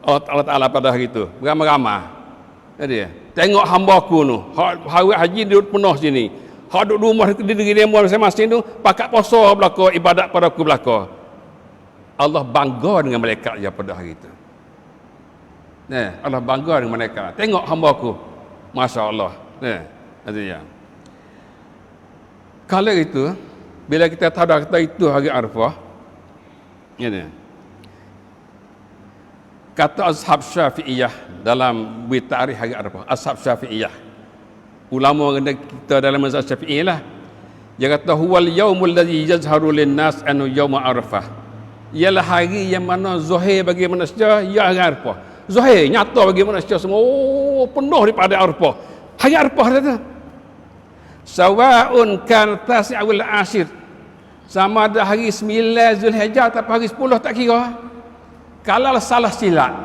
Allah Ta'ala pada hari itu. Beramai-ramai. Jadi, tengok hamba aku tu. Hari haji duduk penuh sini. Hak duduk rumah di negeri masing-masing tu, pakat puasa belaka, ibadat pada aku belaka. Allah bangga dengan malaikat dia pada hari itu. Allah bangga dengan mereka. Tengok hamba aku. Masya Allah. Artinya. Kalau itu, bila kita tahu dah kata itu hari Arafah, ini. Kata Ashab Syafi'iyah dalam bertarikh hari Arafah, Ashab Syafi'iyah. Ulama kita dalam mazhab Syafi'i lah. Dia kata huwal yaumul ladzi yazharu lin-nas annu yaum Arafah. Ialah hari yang mana zahir bagi manusia ya hari Arafah. Zahir nyata bagi manusia semua penuh daripada Arafah. Hari Arafah tu. Sawa'un kan tasi'ul ashir. Sama ada hari 9 Zulhijjah atau hari 10 tak kira. Kalau salah silap,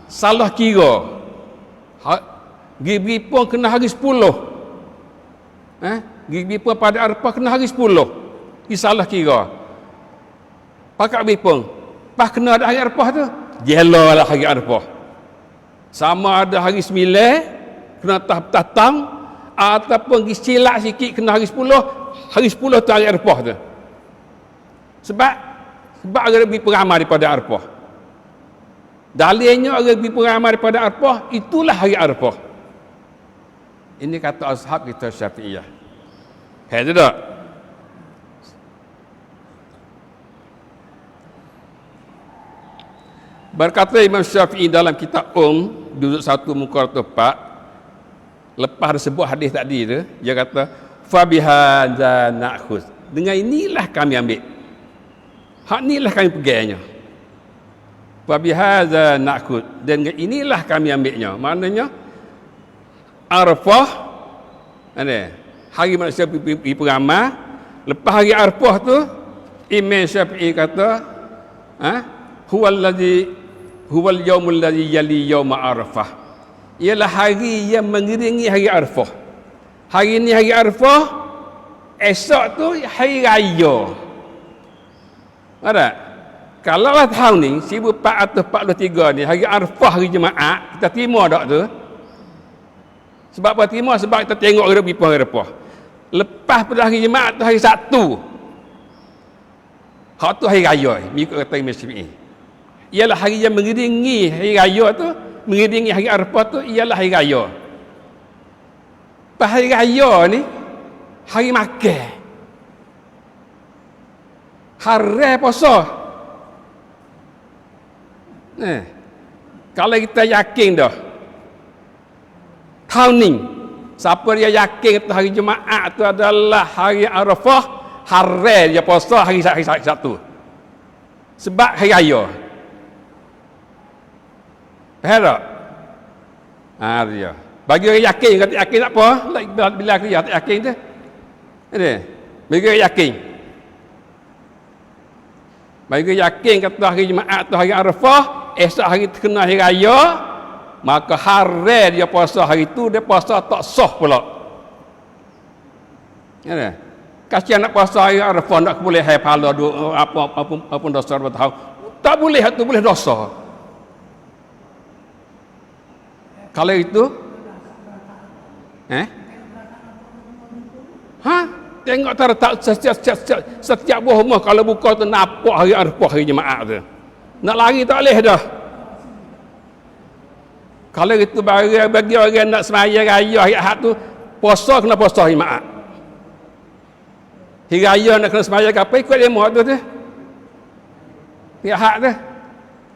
salah kira, gigi pun kena hari 10. Gigi pun pada Arafah kena hari 10. Salah kira. Pakat bipung. Pas kena ada hari Arafah tu, jelalah hari Arafah. Sama ada hari 9 kena tatang ataupun silap sikit kena hari 10. Hari 10 tu hari Arafah tu. Sebab ada lebih peramal daripada Arafah. Dalilnya ada lebih peramal daripada Arafah, itulah hari Arafah. Ini kata ashab kita Syafi'iyah. Itu tak? Berkata Imam Syafi'i dalam kitab juzuk 1 muka 4, lepas ada sebuah hadis tadi tu, dia kata fabihadza na'khuz. Dengan inilah kami ambil. Hak inilah kami pegangnya. Fabihadza na'khuz. Dan dengan inilah kami ambilnya. Maknanya Arafah hari manusia pergi peramal. Lepas hari Arafah tu Imam Syafi'i kata huwal yaumul ladzi yali yauma Arafah. Ialah hari yang mengiringi hari Arafah. Hari ni hari Arafah, esok tu hari raya. Ada? Kalau lah tahun ni 1443 ni hari Arafah, hari Jumaat, kita terima tak tu? Sebab apa terima? Sebab kita tengok hari Arafah. Lepas pada hari Jumaat tu hari Sabtu. Hak tu hari raya, mengikut kata Imam Syafi'i. Ialah hari yang mengiringi hari raya tu, mengiringi hari Arafah tu ialah hari raya. Pas hari raya ni hari makan. Hari puasa. Kalau kita yakin dah tahun ni siapa dia yakin hari Jumaat tu adalah hari Arafah, hari dia puasa hari Sabtu. Sebab hari raya. Faham tak? Dia. Bagi orang yakin, kata yakin tak apa. Bila aku tak yakin tu. Bagi orang yakin. Bagi orang yakin kata hari Jumaat tu hari Arafah, esok hari terkena hari raya, maka hari dia puasa hari tu, dia puasa tak sah pula. Kasihan nak puasa hari Arafah, nak boleh hai pahala apa pun dosa bertahun. Tak boleh, tu boleh dosa. Kalau itu tengok terletak setiap buah rumah kalau buka tu nampak hari Arafah, hari Jumaat tu. Nak lari tak boleh dah. Kalau itu bagi orang nak sembahyang raya hari Ahad tu, puasa kena puasa hari Jumaat. Hari raya nak kena sembahyang apa ikut demo tu tu. Hari Ahad tu.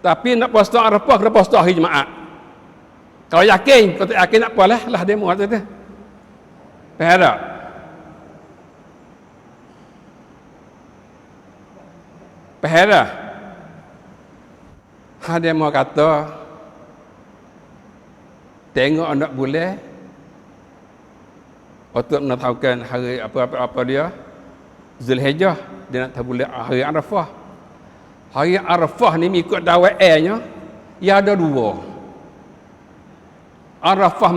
Tapi nak puasa Arafah kena puasa hari Jumaat. Kalau yakin, kalau tak yakin tak apalah, lah demo tu tu. Faham tak? Faham tak? Demo kata tengok anak bulan untuk menetapkan hari apa dia Zulhijjah, dia nak tahu bulan hari Arafah. Hari Arafah ni ikut dakwahnya ia ada dua. Arafah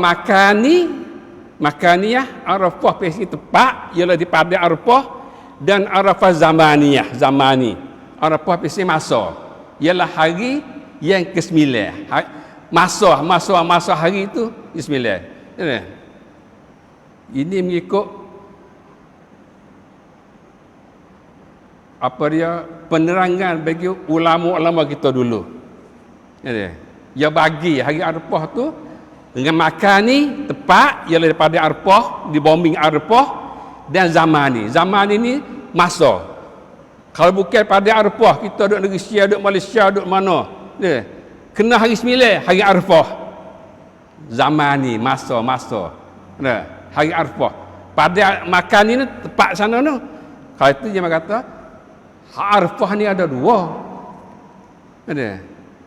makaniyah, Arafah pesi tepat ialah di pada Arafah, dan Arafah zamani. Arafah pesi masa ialah hari yang ke-9. Masa hari itu ke-9. Ini mengikut apa dia penerangan bagi ulama-ulama kita dulu. Dia bagi hari Arafah tu dengan makan ni tepat ialah daripada Arafah, di bombing Arafah, dan zaman ni masa. Kalau bukan pada Arafah, kita duduk negeri Malaysia, duduk Malaysia, duduk mana, kena hari 9 hari Arafah. Zaman ni masa. Hari Arafah. Pada makan ni tepat sana tu. Kalau itu dia kata Arafah ni ada dua.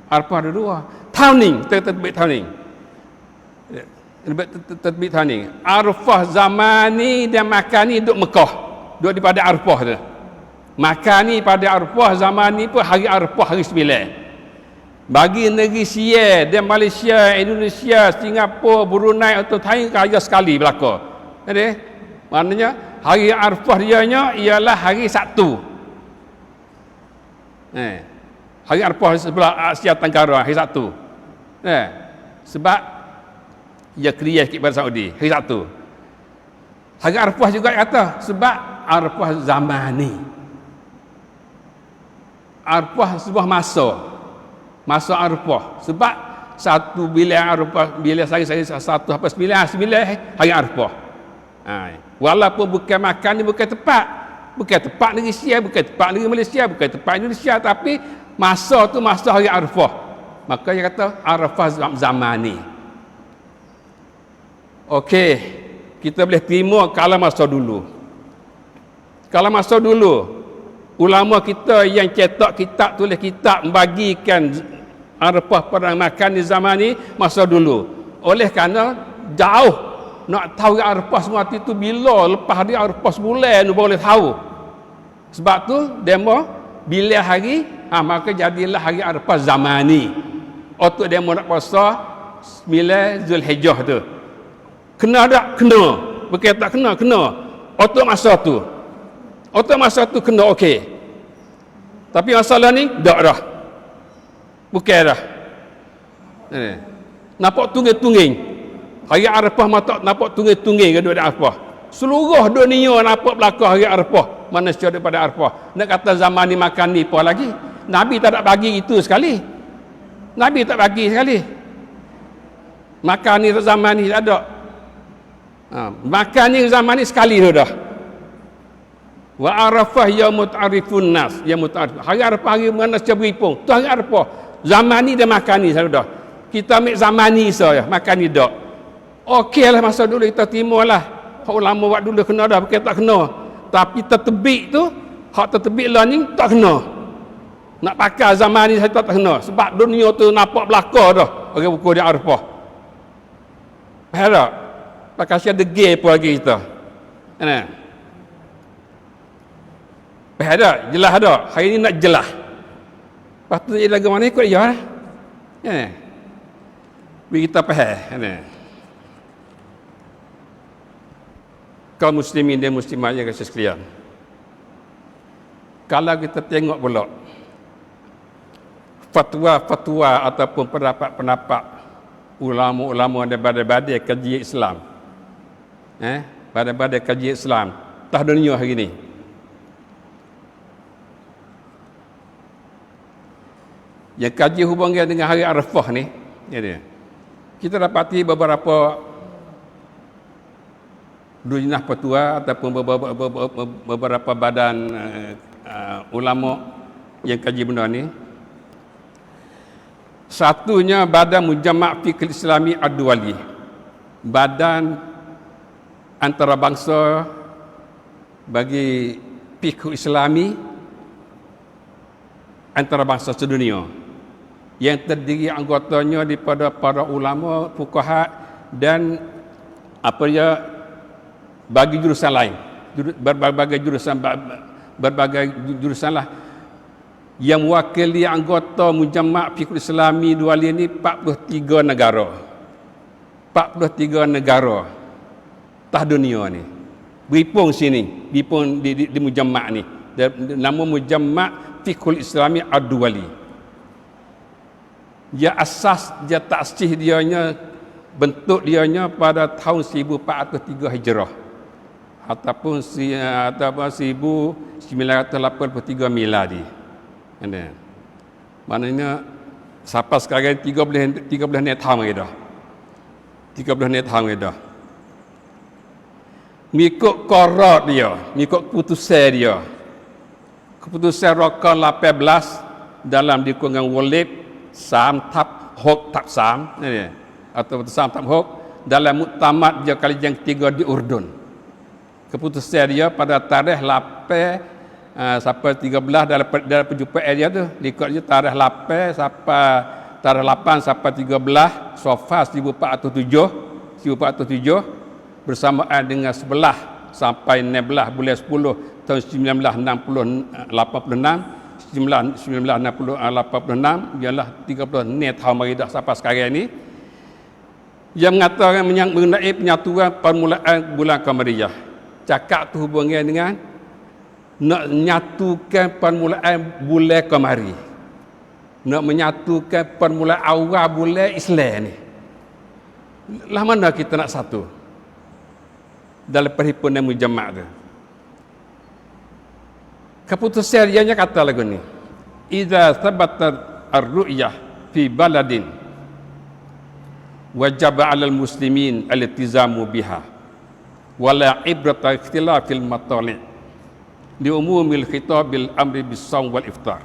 Arafah ada dua. Tahun ni, terbit tahun ni. Terbit tahun ni. Arafah zaman ni dan makan ni duduk Mekah. Duduk di pada Arafah tu. Makan ni pada Arafah zaman ni pun hari Arafah hari 9. Bagi negeri Sia dan Malaysia, Indonesia, Singapura, Brunei atau Thailand kaya sekali belaka. Maknanya hari Arafah dianya ialah hari Sabtu. Hari Arafah sebelah Asia Tenggara hari Sabtu. Sebab ia kriah sikit pada Saudi hari Sabtu. Hari Arafah juga kata sebab Arafah zamani. Arafah sebuah masa Arafah. Sebab satu bilangan Arafah, bila saya 1 apa 9 hari Arafah. Walaupun bukan makan ni bukan tepat negeri Sia, bukan tepat negeri Malaysia, bukan tepat Indonesia, tapi masa tu masa hari Arafah. Maka dia kata Arafah zamani. Okey, kita boleh terima kalau masa dulu. Kalau masa dulu, ulama kita yang cetak kitab, tulis kitab, membagikan Arafah pada makan di zaman ni masa dulu. Oleh kerana jauh nak tahu Arafah semua itu bila, lepas dia Arafah sebulan baru boleh tahu. Sebab tu demo bila hari Maka jadilah hari Arafah zamani. Untuk dia nak puasa 9 Zulhijjah tu. Kena tak? Kena. Bukan tak kena, kena. Untuk masa tu. Untuk masa tu kena okey. Tapi masalah ni tak dah. Bukan dah. Nampak tungging-tungging. Hari Arafah mata nampak tungging-tungging ke duk Arafah. Seluruh dunia nampak belakang hari Arafah. Manusia daripada Arafah. Nak kata zaman ni makan ni apa lagi? Nabi tak nak bagi itu sekali. Nabi tak bagi sekali. Makan ni zaman ni tak ada. Makan ni zaman ni sekali dah. Wa Arafah yaumut arifun nas. Yaumut arif. Hari Arafah hari manusia berhimpun. Tu hari Arafah. Zaman ni dia makan ni dah. Kita ambil zaman ni saja makan ni dak. Okeylah masa dulu kita timulah. Hak ulama buat dulu kena dah, bukan tak kena. Tapi tertebik tu, hak tertebik lah ni tak kena. Nak pakai zaman ni saya tak kena. Sebab dunia tu nampak belakang dah. Orang buku di Arafah. Faham tak? Pakai siapa degil pun lagi kita. Kan? Faham tak? Jelas tak? Hari ni nak jelas. Lepas tu dia lagu mana ikut dia lah. Kan? Bagi kita faham. Kan? Kaum muslimin dan muslimat yang kasih sekalian. Kalau kita tengok pula fatwa-fatwa ataupun pendapat-pendapat ulama-ulama daripada kajian Islam. Daripada kajian Islam tah dunia hari ni. Yang kaji hubungan dengan hari Arafah ni, ya dia. Kita dapati beberapa lujnah fatwa ataupun beberapa badan ulama yang kaji benda ni. Satunya Badan Mujamma' Fiqh Islami Ad-Duwali. Badan antarabangsa bagi fiqh Islami antarabangsa sedunia, yang terdiri anggotanya daripada para ulama, fuqaha dan apa dia bagi jurusan lain, berbagai jurusan lah, yang mewakili anggota Mujamma' Fiqh Islami Duali ini 43 negara. 43 negara tah dunia ni. Berhimpun sini, berhimpun di Mujamma' ni. Nama Mujamma' Fiqh Islami Ad-Duali. Dia asas, dia taksih dianya, bentuk dianya pada tahun 1403 Hijrah. Ataupun 1983 miladi. Maknanya sampai sekarang 13 tahun lagi dah. 13 tahun lagi dah. Mengikut qarar dia, mengikut keputusan dia. Keputusan Rokon 18 dalam dikurangkan Walid Sam Tab Hok Tab Sam atau Sam Tab Hok dalam muktamad dia kali yang ketiga di Urdun. Keputusan dia pada tarikh 8 sampai 13 dalam perjumpaan dia tu, ikut je tarikh 8 sampai tarikh 8 sampai 13 Safar 1407 bersamaan dengan 11 sampai 16 bulan 10 tahun 1986 ialah 36 tahun mari dah sampai sekarang ni. Yang mengatakan mengenai penyatuan permulaan bulan Qamariyah. Cakap tu hubungan dengan nak menyatukan permulaan bulan Qamari. Nak menyatukan permulaan awal bulan Islam ni. Lah mana kita nak satu? Dalam perhimpunan Mujamma' tu. Keputusan dia kata lagu ni. Idza thabata ar-ru'yah fi baladin wajaba 'alal muslimin al-iltizamu biha wala ibrata ikhtilafil matali' li umumil khitabil amri bis-shaum wal iftar.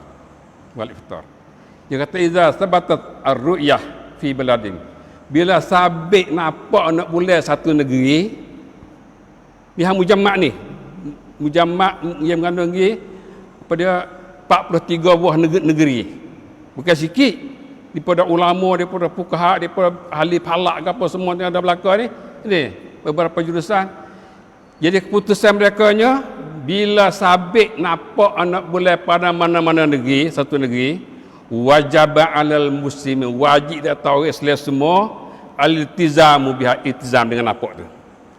Dia kata idza thabatat ar-ru'yah fi baladin, bila sabit nampak nak bulan satu negeri, pihak Mujamma' ni, Mujamma' yang mengandung negeri pada 43 buah negeri. Bukan sikit. Daripada ulama, daripada fuqaha, daripada ahli falak ke apa semua yang ada belakang ni. Ini beberapa jurusan. Jadi keputusan merekanya bila sabit nampak anak bulan pada mana-mana negeri, satu negeri, wajib 'alal muslimin, wajib dia tahu Islam semua al-iltizamu biha, iltizam dengan nampak tu.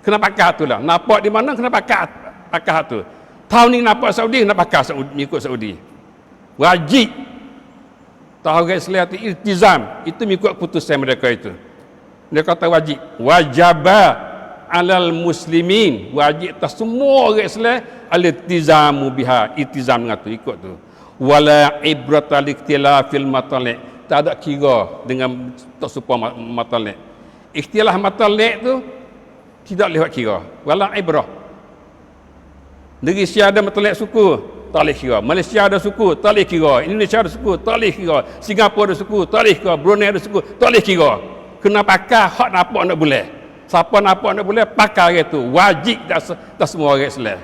Kena pakai tu lah. Nampak di mana kena pakai tu. Tahun ni nampak Saudi, kena pakai Saudi, ikut Saudi. Wajib. Tahu Islam itu iltizam, itu mengikut keputusan mereka itu. Dia kata wajib. Wajaba 'alal muslimin, wajib atas semua orang Islam al-iltizamu biha, iltizam dengan tu, ikut tu. Wala ibrata likhtilafil matali', tak ada kira dengan tak serupa matali'. Ikhtilaf matali' tu tidak lewat kira. Wala ibrah. Negeri Malaysia ada matali' suku, tak boleh kira. Malaysia ada suku, tak boleh kira. Indonesia ada suku, tak boleh kira. Singapura ada suku, tak boleh kira. Brunei ada suku, tak boleh kira. Kena pakai hak nampak nak boleh. Siapa nampak nak boleh pakai itu, wajib tak semua orang Islam.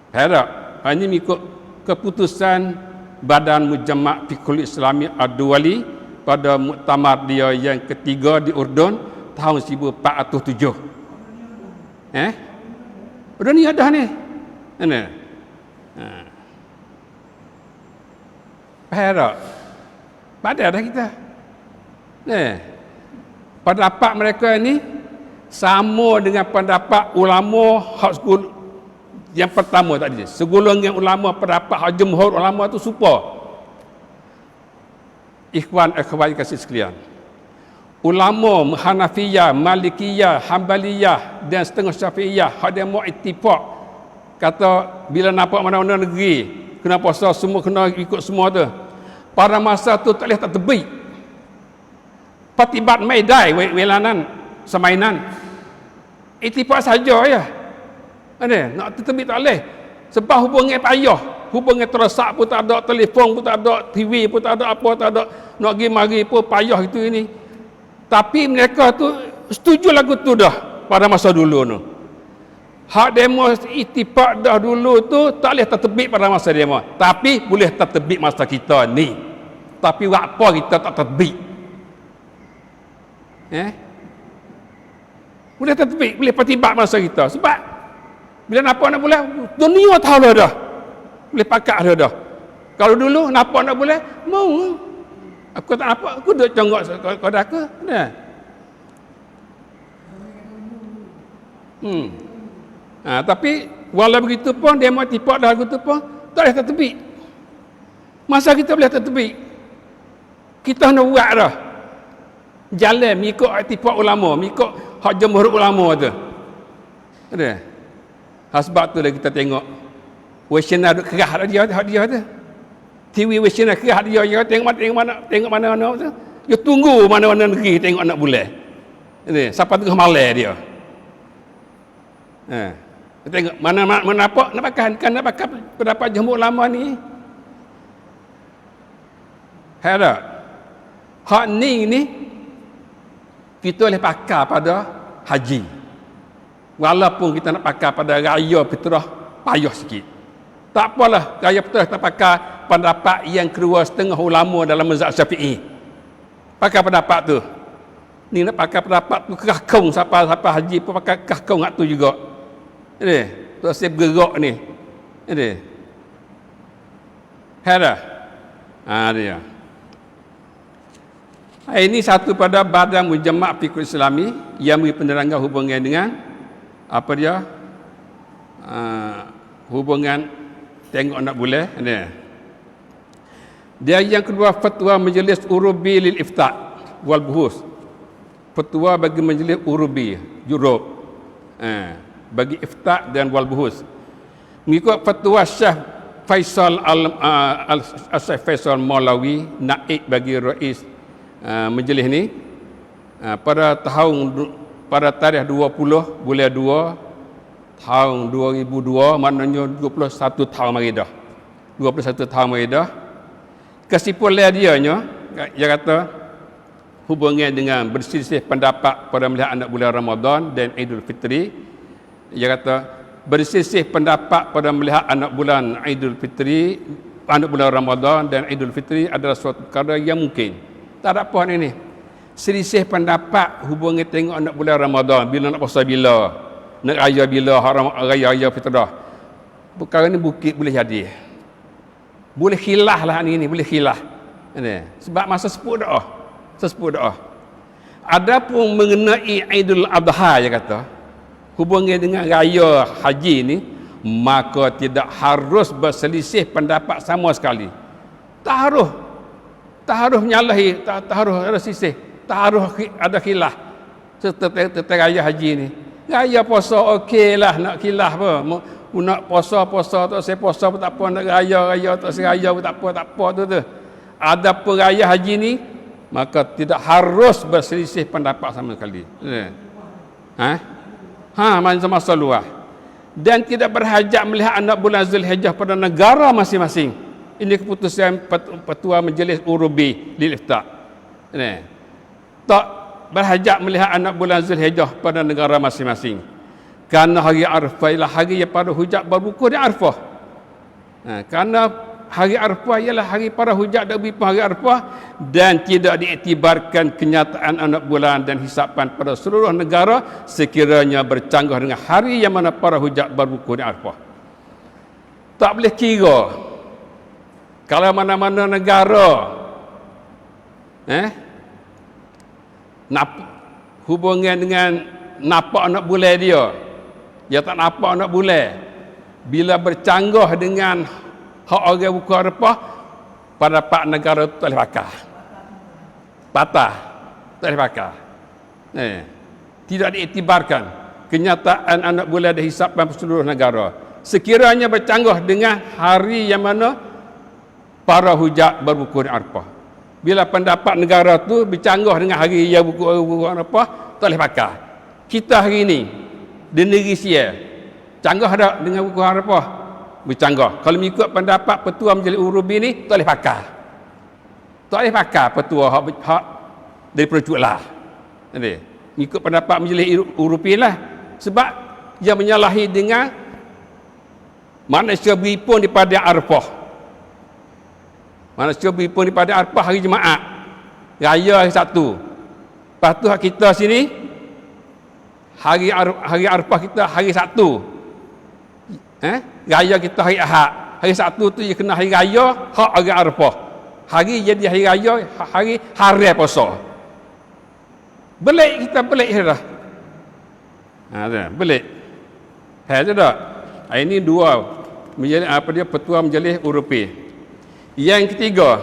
Harap ini mengikut keputusan Badan Mujamma' Fiqhul Islami Ad-Duwali pada muktamar dia yang ketiga di Urdun tahun 1407. Udah ni ada ni. Mana? Harap pada dah kita. Pendapat mereka ini sama dengan pendapat ulama hak yang pertama tadi. Segolongan ulama pendapat hak jumhur ulama tu serupa. Ikhwan akhwat kasih sekalian. Ulama Hanafiyah, Malikiyah, Hambaliyah dan setengah Syafi'iyah hak dia mau ittifaq kata bila nampak mana-mana negeri kena puasa semua kena ikut semua tu. Pada masa tu tak boleh tak terbit. Patibat maidai welanan semainan ittifaq saja ya. Ada nak terbit tak boleh sebab hubungan payah, hubungan terosak pun tak ada, telefon pun tak ada, TV pun tak ada, apa tak ada, nak pergi mari pun payah itu ini. Tapi mereka tu setuju lagu tu dah pada masa dulu tu. Hak demo ittifaq dah dulu tu tak boleh tertebik pada masa demo, tapi boleh tertebik masa kita ni. Tapi buat apa kita tak tertebik? Boleh tertebik, boleh patibat masa kita. Sebab bila nampak nak boleh, dunia tahu dah. Boleh pakai dah. Kalau dulu nampak nak boleh, mau. Aku tak nampak, aku duduk conggok kepada aku. Nah. Tapi walau begitu pun dia mau tipak dah begitu pun tak boleh tertebik. Masa kita boleh tertebik, kita nak buat dah. Jalan mengikut tipak ulama, mengikut hak jumhur ulama tu. Ada. Sebab tu dah kita tengok Western duk kerah dia tu. TV Western kerah dia tengok mana tu. Dia tunggu mana-mana negeri tengok anak bulan. Ini siapa tengah malam dia. Tengok mana apa nak pakai pendapat jumhur ulama ni. Ada. Hak ni kita boleh pakai pada haji. Walaupun kita nak pakai pada raya fitrah payah sikit. Tak apalah, raya fitrah kita pakai pendapat yang kedua setengah ulama dalam mazhab Syafi'i. Pakai pendapat tu. Ni nak pakai pendapat tu kakung siapa haji pun pakai kakung hak tu juga. Ini, tu saya bergerak ni. Ini. Ada. Dia. Ini satu pada Badan Mujamma' Fiqhul Islami yang memberi penerangan hubungan dengan apa dia? Hubungan tengok anak bulan. Dia yang kedua fatwa Majlis Urubi lil Ifta' wal Buhus. Fatwa bagi Majlis Urubi, Europe. Bagi Ifta' dan wal Buhus. Mengikut fatwa Syekh Faisal Syekh Faisal Maulawi, naib bagi rais majlis ni pada tarikh 20 bulan 2 tahun 2002, maknanya 21 tahun mari dah. 21 tahun mari dah. Kesimpulan dia kata hubungan dengan berselisih pendapat pada melihat anak bulan Ramadan dan Idul Fitri. Dia kata berselisih pendapat pada melihat anak bulan Idul Fitri, anak bulan Ramadan dan Idul Fitri adalah suatu perkara yang mungkin. Tak ada apa ni. Selisih pendapat hubungan tengok anak bulan Ramadan bila nak puasa bila. nak raya bila haram raya fitrah. Perkara ni bukit boleh jadi. Boleh khilaf lah ni boleh khilaf. Sebab masa sepuh doa. Adapun mengenai Aidul Adha dia kata, hubungi dengan raya haji ni, maka tidak harus berselisih pendapat sama sekali. Tak harus menyalahi, tak harus ada sisih, tak harus ada khilaf tentang raya haji ni. Raya puasa okeylah, nak khilaf apa? Nak puasa tak saya puasa pun tak apa, nak raya tak saya raya pun tak apa tu. Ada raya haji ni, maka tidak harus berselisih pendapat sama sekali. Masa luar. Dan tidak berhajat melihat anak bulan Zulhijjah pada negara masing-masing. Ini keputusan Ketua Majlis Urubi lil Ifta. Tak berhajat melihat anak bulan Zulhijjah pada negara masing-masing. Karena hari Arafah ialah hari yang para hujat berbuku di Arafah. Karena hari Arafah ialah hari para hujat dan berbuku hari Arafah, dan tidak diiktibarkan kenyataan anak bulan dan hisapan pada seluruh negara sekiranya bercanggah dengan hari yang mana para hujat berbuku di Arafah. Tak boleh kira kalau mana-mana negara hubungan dengan nampak anak bulan dia tak nampak anak bulan, bila bercanggah dengan hak orang buku Arafah, pada pak negara tu tak boleh pakai. Patah. Tak boleh pakai. Tidak diiktibarkan kenyataan anak bulan dan hisapan seluruh negara sekiranya bercanggah dengan hari yang mana para hujat berbuku di Arafah. Bila pendapat negara tu bercanggah dengan hari yang buku Arafah, tak boleh pakai. Kita hari ni di negeri Sia canggah tak dengan buku Arafah? Bercanggah. Kalau mengikut pendapat Petua Majlis Urubi ni, tak boleh pakai. Tak boleh pakai petua hak daripada cualah. Mengikut pendapat Majlis Urubi lah. Sebab dia menyalahi dengan manusia beripun daripada Arafah. Manusia beripun daripada Arafah hari Jumaat. Raya hari Sabtu. Lepas tu hak kita sini, hari Arafah kita hari Sabtu. Raya kita hari Ahad. Hari Sabtu tu dia kena hari raya hak hari Arafah. Hari jadi hari raya, hari puasa. Belik kita dah. Belik. Ada tak? Ini dua menjadi Petua Majlis Urubi. Yang ketiga,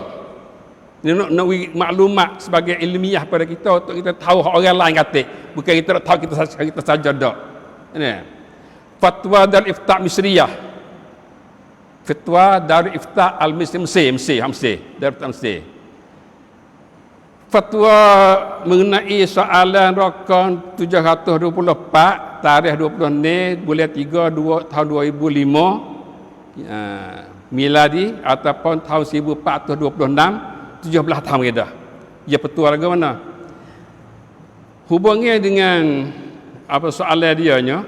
nak maklumat sebagai ilmiah pada kita untuk kita tahu hak orang lain kata. Bukan kita nak tahu kita saja dak. Fatwa Darul Ifta Misriyah. Fatwa Darul Ifta Mesir. Darul Ifta Mesir. Fatwa mengenai soalan rakam 724 tarikh 20 Mei bulan 3 tahun 2005 miladi ataupun tahun 1426, 17 tahun dah. Dia petua lagu mana? Hubungnya dengan apa soalan dia nya?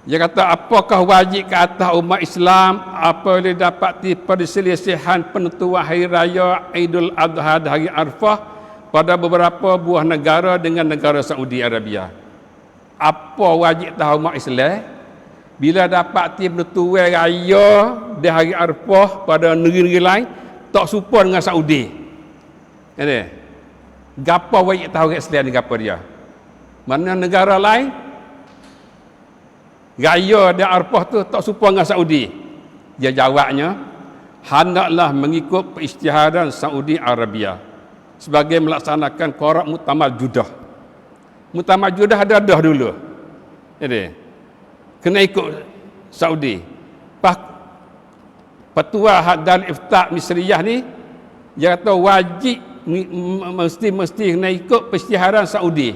Dia kata, apakah wajib ke atas umat Islam apabila dapati perselisihan penentuan hari raya Aidul Adha dan hari Arafah pada beberapa buah negara dengan negara Saudi Arabia? Apa wajib tahu umat Islam bila dapati penentuan raya di hari Arafah pada negeri-negeri lain tak serupa dengan Saudi? Ini gapo wajib tahu kat Islam ni, gapo dia? Mana negara lain raya di Arafah tu tak serupa dengan Saudi? Dia jawabnya, hendaklah mengikut peristihadan Saudi Arabia sebagai melaksanakan korak Muktamar Judah. Muktamar Judah ada dah dulu. Jadi kena ikut Saudi. Petua Darul Ifta Misriyah ni dia kata wajib mesti kena ikut peristihadan Saudi.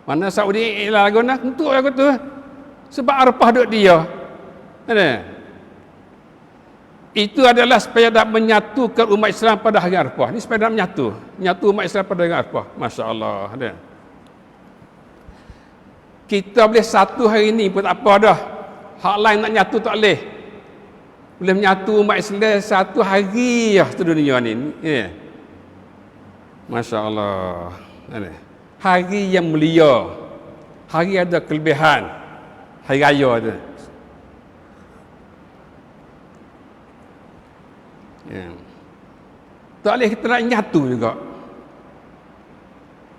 Mana Saudi ialah guna untuk aku tu. Sebab Arafah duduk dia. Itu adalah supaya dapat menyatukan umat Islam pada hari Arafah. Ini supaya dapat menyatu umat Islam pada hari Arafah. Masya Allah. Kita boleh satu hari ini pun tak apa dah. Hak lain nak nyatu tak boleh. Boleh menyatu umat Islam satu hari ya dunia ni. Masya Allah. Hari yang mulia. hari ada kelebihan hari raya tu. Ya. Tak boleh kita nak nyatu juga.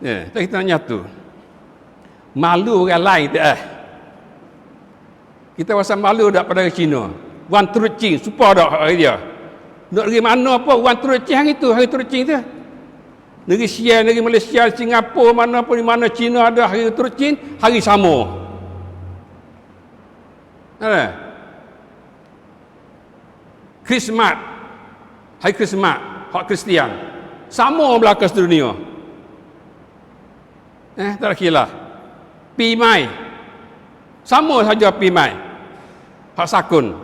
Ya, tak kita nak nyatu. Malu orang lain tak Kita rasa malu dak pada Cina. Wan Trucing supaya dak hari dia. Nak pergi mana pun Wan Trucing hari tu, hari Trucing tu. Negeri Sia, negeri Malaysia, Singapura, mana pun di mana Cina ada hari Trucing, hari sama. Ada. Christmas. Hari Christmas, hak Kristian. Sama belaka sedunia. Tak ada khilaf. Pi Mai. Sama saja Pi Mai. Hak Sakun.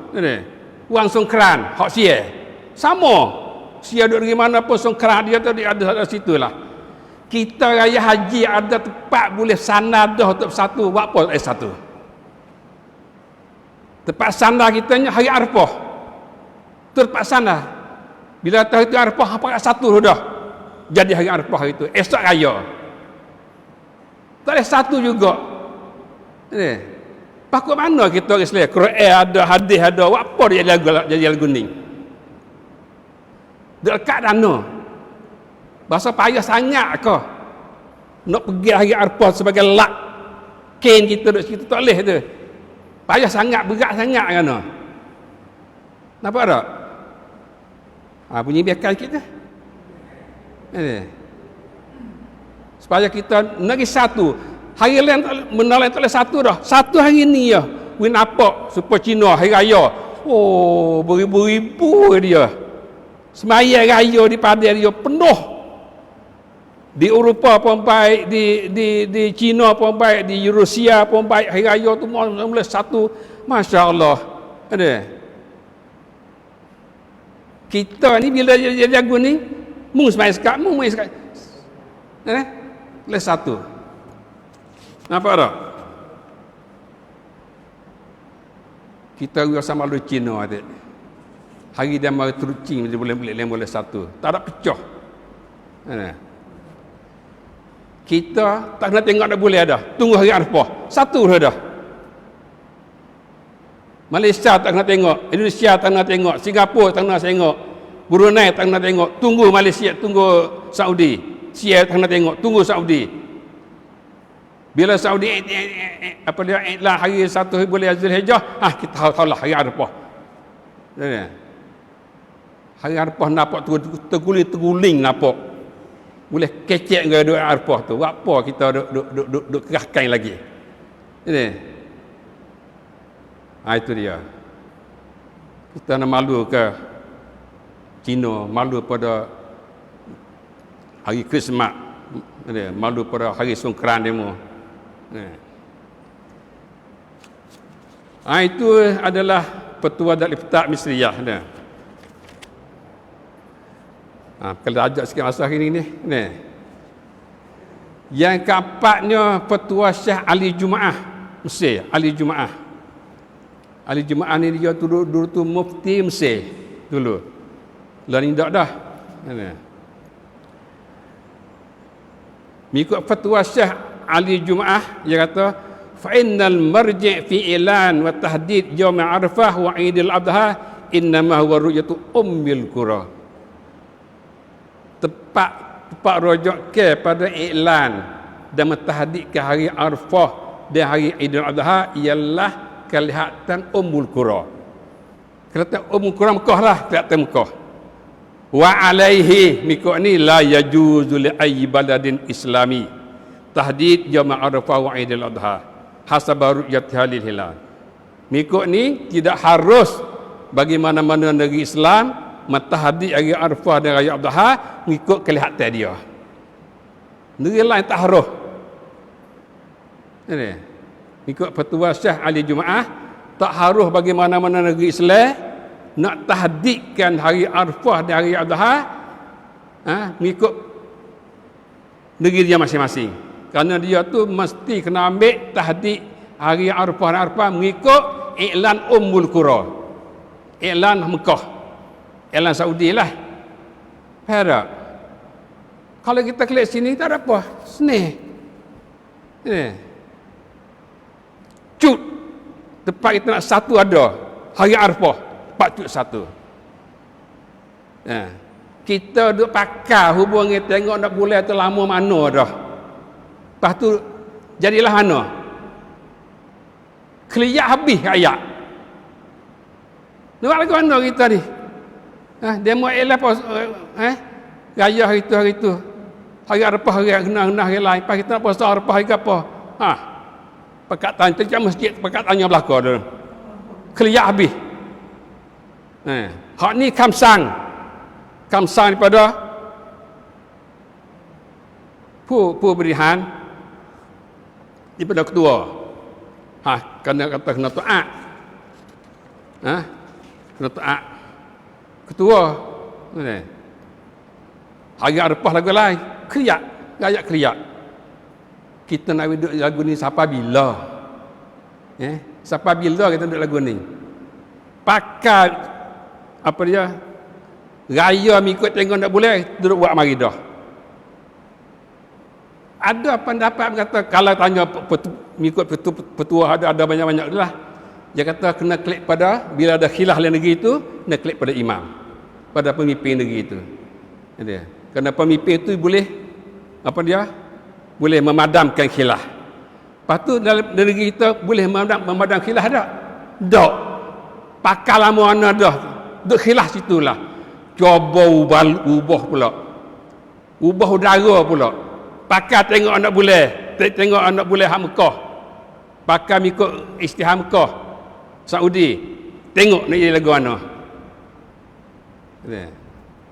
Wang Songkran, hak Sia. Sama. Sia duduk di mana pun Songkran dia tu ada situ lah. Kita raya haji ada tempat boleh sanadah untuk satu. Buat apa satu? Tempat sandah kita ni hari Arafah. Tu tempat sandah. Bila tahu itu Arafah, apa satu dah. Jadi hari Arafah hari itu. Esok raya. Tak ada satu juga. Pakut mana kita Islam? Quran ada, hadis ada. Apa dia jadi lagu ni? Dekat dana. Bahasa payah sangat ke? Nak pergi hari Arafah sebagai lak. Kain kita duduk situ tak boleh tu. Payah sangat, berat sangat kan? Nampak tak? Bunyi biarkan kita. Supaya kita negeri satu. Hari lain menalan tak boleh satu dah. Satu hari ni ya. Win nampak supaya Cina hari raya. Oh, beribu-ribu dia. Semaya raya di Padang dia penuh. Di Eropah pun baik, di Cina pun baik, di Rusia pun baik. Hari raya tu mula satu. Masya Allah. Ada. Kita ni bila dia jago ni, mung semai sekat, mung sekat. Les satu. Nampak tak? Kita rasa malu Cina adik. Hari dia mahu terucing, dia boleh satu. Tak ada pecah. Kita tak nak tengok dah boleh ada. Tunggu hari Arafah. Satu dah. Malaysia tak nak tengok, Indonesia tak nak tengok, Singapura tak nak tengok, Brunei tak nak tengok, tunggu Malaysia, tunggu Saudi. Sia tak nak tengok, tunggu Saudi. Bila Saudi apa dia iklan hari 1 bulan Zulhijjah, kita tahulah hari Arafah. Hari Arafah nampak terguling nampak. Boleh kecek dengan doa Arafah tu. Buat apa kita duk kerahkan lagi. Ini. Itu dia. Kita nak malu ke Cina, malu pada hari Christmas, malu pada hari Songkran demo. Itu adalah petua dari Iftar Misriyah. Kalau ajak sikit masa hari ni. Yang keempatnya petua Syekh Ali Jumaah Mesir. Ali Jumaah ni dia dulu tu mufti Mesir dulu. Lain tak dah. Mengikut fatwa Syekh Ali Jumaah, dia kata fa innal marji' fi ilan wa tahdid yaum Arafah wa Idul Adha innama huwa ru'yatu ummil qura. Tepat rujuk pada iklan dan mentahdidkan hari Arafah dan hari Idul Adha ialah kelihatan Ummul Qura. Kelihatan Ummul Qura Mekah lah, kelihatan Mekah. Wa alaihi mikuk ni la yajuzu li ayyi baladin islami tahdid yaum Arafah wa Idul Adha hasab ru'yat halil hilal. Mikuk ni tidak harus bagi mana-mana negeri Islam mentahdid hari Arafah dan hari Adha mengikut kelihatan dia. Negeri lain tak harus. Ini ikut fatwa Syekh Ali Jumaah, tak harus bagi mana-mana negeri Islam nak tahdidkan hari Arafah dan hari Adha mengikut negeri dia masing-masing. Kerana dia tu mesti kena ambil tahdid hari Arafah dan Arafah mengikut iklan Ummul Qura. Iklan Mekah. Iklan Saudi lah. Faham? Kalau kita klik sini tak ada apa. Seni. cut tempat kita nak satu ada hari Arafah 4 cut 1. Kita duk pakar hubungi tengok nak bulan tu lama mana dah. Lepas tu jadilah mana? Keliak habis ayat. Nak lagu mana kita ni? Demo elap raya hari tu. Hari Arafah hari genah hari lain. Lepas kita nak puasa Arafah hari apa? Pakat tanya terjak masjid, pakat tanya belakang tu. Keliak habis. Hak ni kamsang daripada pemberian daripada ketua. Kena taat. Kena taat ketua. Hari Arafah lagu lain, kriak, gaya kriak. Kita nak duduk lagu ni sampai bila? Sampai bila kita duduk lagu ni? Pakai apa dia? Raya mengikut tengok tak boleh, duduk buat mari dah. Ada pendapat kata kalau tanya mengikut petua ada banyak-banyak lah. Dia kata kena klik pada bila ada khilaf dalam negeri itu, kena klik pada imam, pada pemimpin negeri itu. Dia. Kerana pemimpin itu boleh apa dia? Boleh memadamkan khilaf. Lepas tu dalam negeri kita boleh memadam khilaf tak? Tak. Pakar lama ana dah. Duk khilaf situlah. Cuba ubah pula. Ubah udara pula. Pakar tengok anak boleh. Tengok anak boleh hak Mekah. Pakar ikut istihar Mekah. Saudi. Tengok nak jadi lagu mana.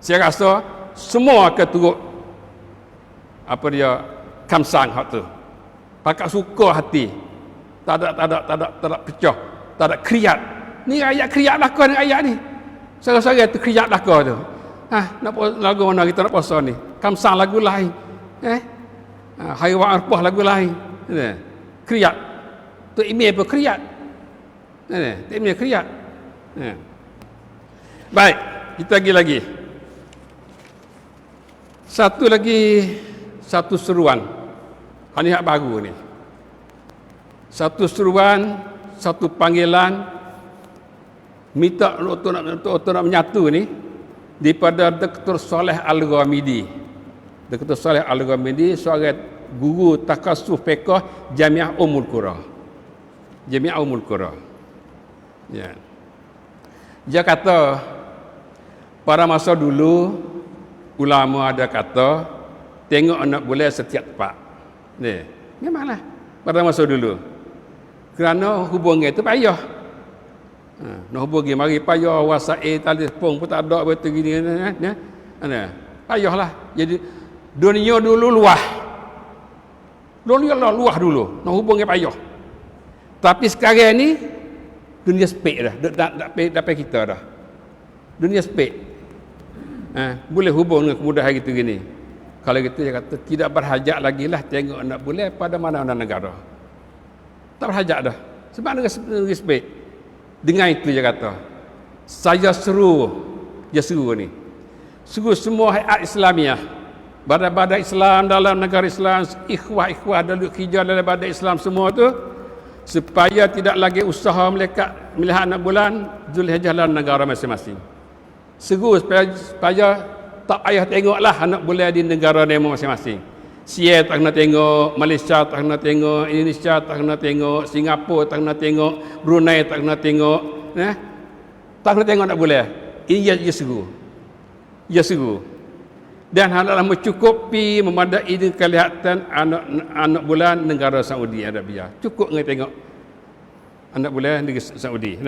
Saya rasa semua akan turut apa dia kamsang hak tu. Pakak suka hati. Tak ada pecah, tak ada kriat. Ni ayat kriat lah kau ni ayat ni. Sara-sara tu kriat lah kau tu. Nak lagu mana kita nak puasa ni? Kamsang lagu lain. Hari Arafah lagu lain. Kriat. Tu email apa kriat? Tu email kriat. Baik, kita pergi lagi. Satu seruan. Ini hak baru ni. Satu seruan, satu panggilan minta untuk nak menyatu ni daripada Dr. Saleh Al-Ghamidi. Dr. Saleh Al-Ghamidi seorang guru takasuf fiqh Jamiah Ummul Qura. Jamiah Ummul Qura. Ya. Dia kata pada masa dulu ulama ada kata tengok anak bulan setiap tempat. Ni, memanglah pada masa dulu. Kerana hubungan itu payah. Nak hubungi mari payah, WhatsApp, telefon pun tak ada betul gini payahlah. Jadi dunia dulu luah. Dunia luah dulu. Nak hubungi payah. Tapi sekarang ni dunia spek dah. Dapat kita dah. Dunia spek. Boleh hubung dengan kemudahan gitu gini. Kalau gitu dia kata tidak berhajat lagi lah tengok anak bulan pada mana-mana negara. Tak berhajat dah. Sebab negeri spek. Dengan itu dia kata, saya seru ni. Seru semua hayat Islamiah. Badan-badan Islam dalam negara Islam, ikhwah dalam kerja dalam badan Islam semua tu supaya tidak lagi usaha melihat anak bulan Zulhijjah dalam negara masing-masing. Seru supaya tak payah tengoklah anak bulan di negara demo masing-masing. Sia tak kena tengok, Malaysia tak kena tengok, Indonesia tak kena tengok, Singapura tak kena tengok, Brunei tak kena tengok, tak kena tengok anak bulan. Ia seru. Ia seru. Dan hendaklah mencukupi memadai dengan kelihatan anak bulan negara Saudi Arabia. Cukup dengan tengok anak bulan negara Saudi.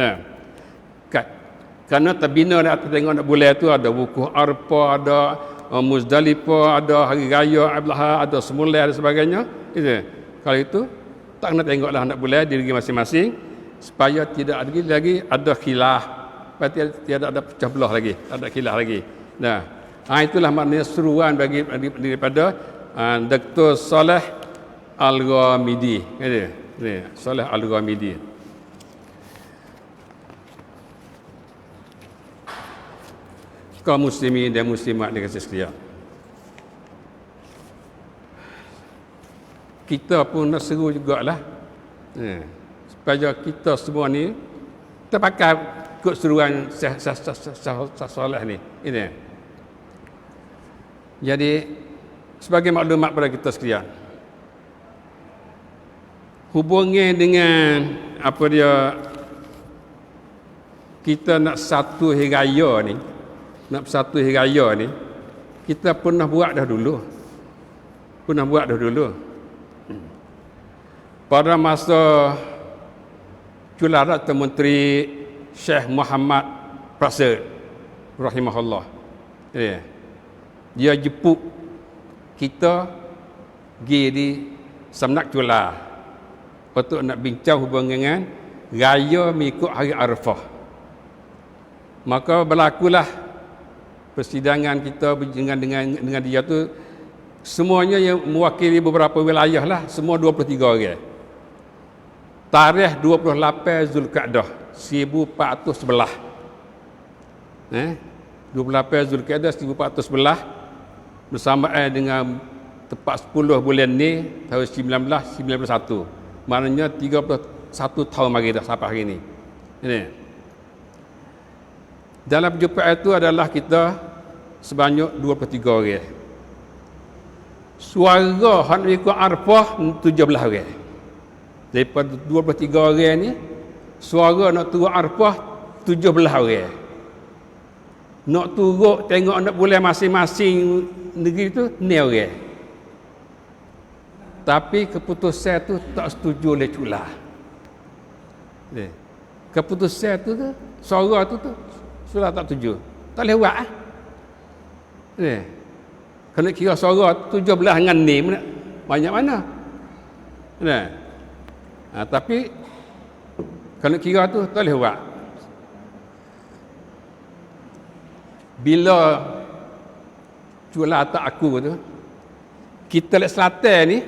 Kerana terbina atas tengok anak bulan tu ada wukuf Arafah, ada Muzdalifah, ada hari raya Idul Adha, ada semula dan sebagainya. Kalau itu tak kena tengoklah anak bulan di negeri masing-masing supaya tidak lagi ada khilaf, supaya tidak ada pecah belah lagi, tak ada khilaf lagi. Itulah maknanya seruan daripada Dr. Saleh Al-Ghamidi. Saleh Al-Ghamidi. Kaum muslimin dan muslimat dikasih sekalian, kita pun nak seru jugalah supaya kita semua ni terpakai ikut seruan Soleh ni. Ini. Jadi sebagai maklumat pada kita sekalian, hubungi dengan apa dia, kita nak satu hari raya ni, kita pernah buat dah dulu. Pada masa Julara Perdana Menteri Syekh Muhammad Prasid rahimahullah, dia jemput kita pergi di Samnak Jular untuk nak bincang hubungan dengan raya mengikut hari Arafah. Maka berlakulah persidangan kita dengan dia tu, semuanya yang mewakili beberapa wilayah lah, semua 23 orang. Tarikh 28 Zulkadah 1411. 28 Zulkadah 1411 bersamaan dengan tepat 10 bulan ni tahun 1991. Maknanya 31 tahun mari dah sampai hari ni. Ini. Dalam perjumpaan itu adalah kita sebanyak 23 orang. Suara hak ikut Arafah 17 orang. Daripada 23 orang ni, suara nak turun Arafah 17 orang. Nak turun tengok nak bulan masing-masing negeri tu 9 orang. Tapi keputusan tu tak setuju oleh Cula. Keputusan tu suara tu Cula tak setuju. Tak boleh buat. Kena kira suara 17 dengan ni banyak mana. Tapi kena kira tu tak boleh buat. Bila Cula tak aku tu, kita lek Selatan ni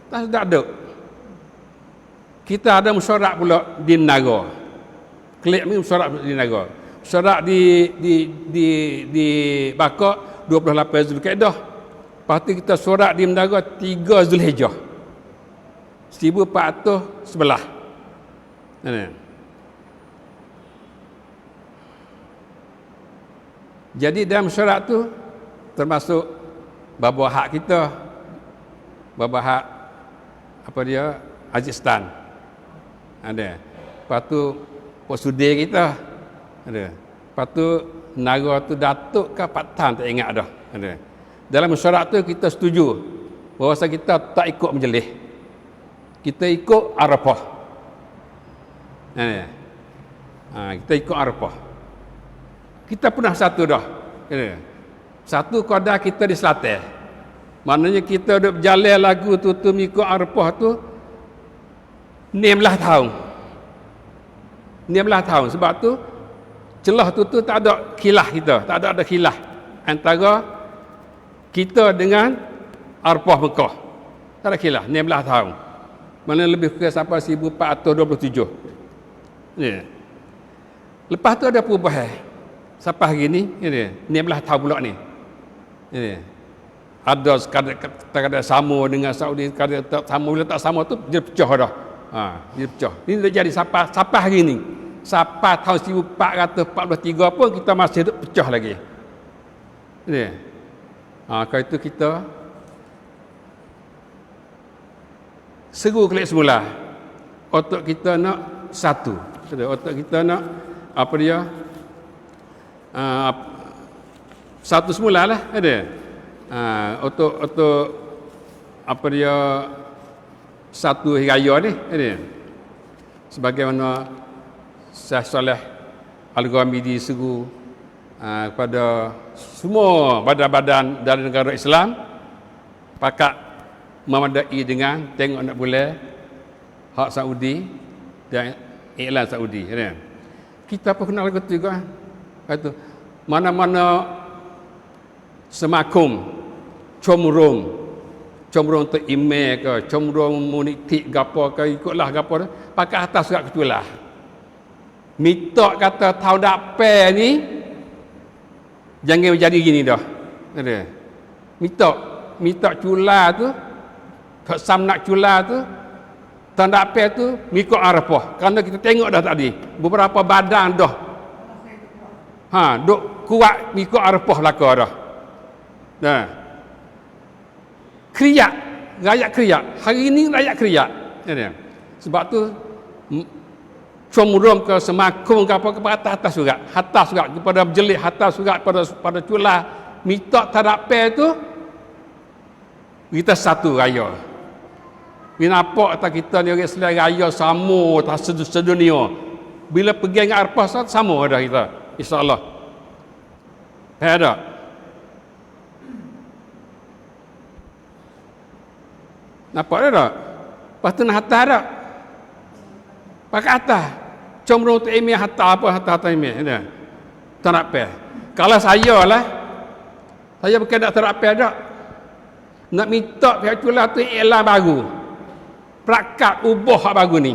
tak sedap duk. Kita ada mesyuarat pula di Menara. Klik ni mesyuarat di Menara. Mesyuarat di Bakak 28 Zulkaidah. Lepas tu kita surat di Menara 3 Zulhijjah 1411. Jadi dalam mesyuarat tu termasuk bab hak kita, bab hak apa dia, Ajistan ada. Lepas tu Posudir kita ada. Lepas tu Menara tu Datuk ke Patan tak ingat dah ada. Dalam mesyuarat tu kita setuju bahawa kita tak ikut majlis, kita ikut Arafah. Kita ikut Arafah. Kita pernah satu dah. Satu qada kita di Selatan. Maknanya kita duk berjalan lagu tu mengikut Arafah tu 16 tahun. 16 tahun. Sebab tu celah tu tak ada khilaf kita. Tak ada khilaf antara kita dengan Arafah Mekah. Tak ada khilaf. 16 tahun. Mana lebih kurang sampai 1427. Lepas tu ada perubahan. Sampai hari ni, 16 tahun pula ni. Ada kadang-kadang sama dengan Saudi, kadang tak sama. Bila tak sama tu, dia pecah dah. Dia pecah. Ini dah jadi sampai hari ni. Sampai tahun 1443 pun kita masih duk pecah lagi. Kalau itu kita seru klik semula. Otak kita nak satu. Otak kita nak apa dia? Satu semula lah ada. Untuk apa dia, satu hari raya ni ada. Sebagaimana Syekh Saleh Al-Ghamidi seru kepada semua badan-badan dari negara Islam pakat memadai dengan tengok nak boleh hak Saudi dan iklan Saudi kan. Kita pun kenal lagu tu juga. Kata mana-mana semakum comrong tu email ke comrong munitik gapo ke ikutlah gapo pakai atas surat keculah. Minta kata tahun depan ni jangan jadi gini dah. Ada. Minta cula tu, Samnak cula tu Tanda apa tu mengikut Arafah. Kerana kita tengok dah tadi beberapa badan dah duk kuat mengikut Arafah belaka dah. Nah. Kriak, rakyat kriak. Hari ini rakyat kriak. Ya. Sebab tu comrom ke semakung ke apa ke atas surat. Atas surat kepada berjelik, atas surat pada culah minta tadape tu kita satu raya. Bila nampak atas kita ni orang Islam raya sama atas sedunia. Bila pergi dengan Arafah sama dah kita. InsyaAllah. Ada. Nampak tak? Lepas tu nak atas tak? Pakai atas. Comrong tu email atas apa atas email. Tak nak pay. Kalau saya lah, saya bukan tak nak pay tak. Nak minta pihak culah tu iklan baru. Plakat ubah hak baru ni.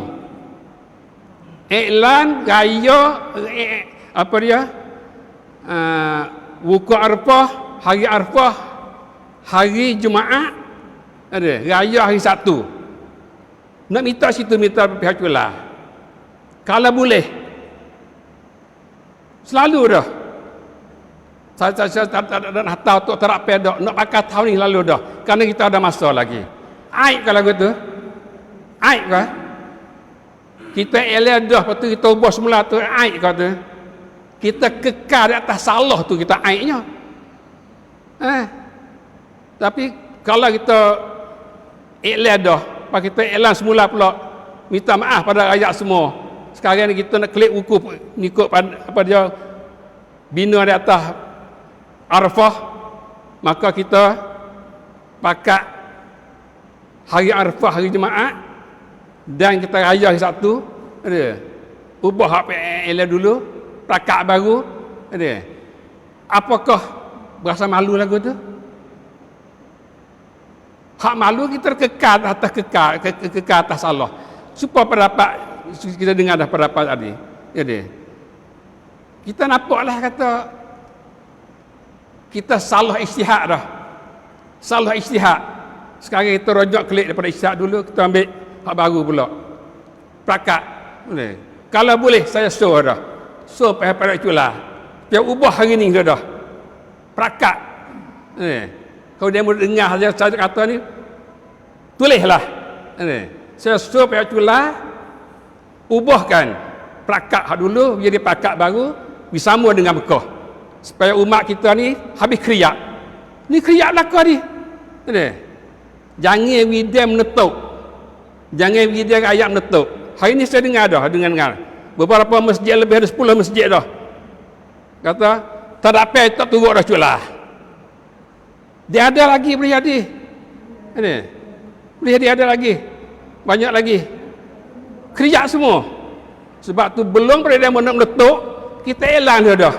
Iklan raya apa dia? Wukuf Arafah, hari Arafah, hari Jumaat, ada raya hari Sabtu. Nak minta situ minta pihak culah. Kalau boleh. Selalu dah. Saya tak tahu untuk terapi dah. Nak pakai tahun ni lalu dah. Kerana kita ada masa lagi. Aib kalau gitu. Aib kah? Kita elak dah, lepas tu kita ubah semula tu, aib kata. Kita kekal di atas salah tu, kita aibnya. Tapi kalau kita elak dah, lepas kita elan semula pula, minta maaf pada rakyat semua. Sekarang ni kita nak klik wukuf, ikut apa dia, bina di atas Arafah, maka kita pakat hari Arafah, hari Jumaat, dan kita raya hari Sabtu, ada ubah hak PLL dulu, plakat baru, ada. Apakah berasa malu lagu tu? Hak malu kita kekal atas kekal atas Allah. Supaya pendapat kita dengar dah pendapat tadi. Jadi kita nampaklah kata kita salah ijtihad dah. Salah ijtihad. Sekarang kita rojak klik daripada ijtihad dulu, kita ambil hak baru pula. Plakat. Kalau boleh saya show dah. Show pada itulah. Dia ubah hari ni dah. Plakat. Kalau dia mau dengar saya kata ni, tulislah. Saya show pada itulah, ubahkan plakat hak dulu jadi plakat baru, bersama dengan Mekah. Supaya umat kita ni habis kriak. Ni kriak belaka ni. Jangan widam menetuk. Jangan widam ayat menetuk. Hari ni saya dengar dengar. Beberapa masjid, lebih ada 10 masjid dah. Kata, tak ada apa, tak turut dah culah. Dia ada lagi boleh jadi. Boleh jadi ada lagi. Banyak lagi. Kriak semua. Sebab tu belum pada dia nak meletup, kita elang dia dah.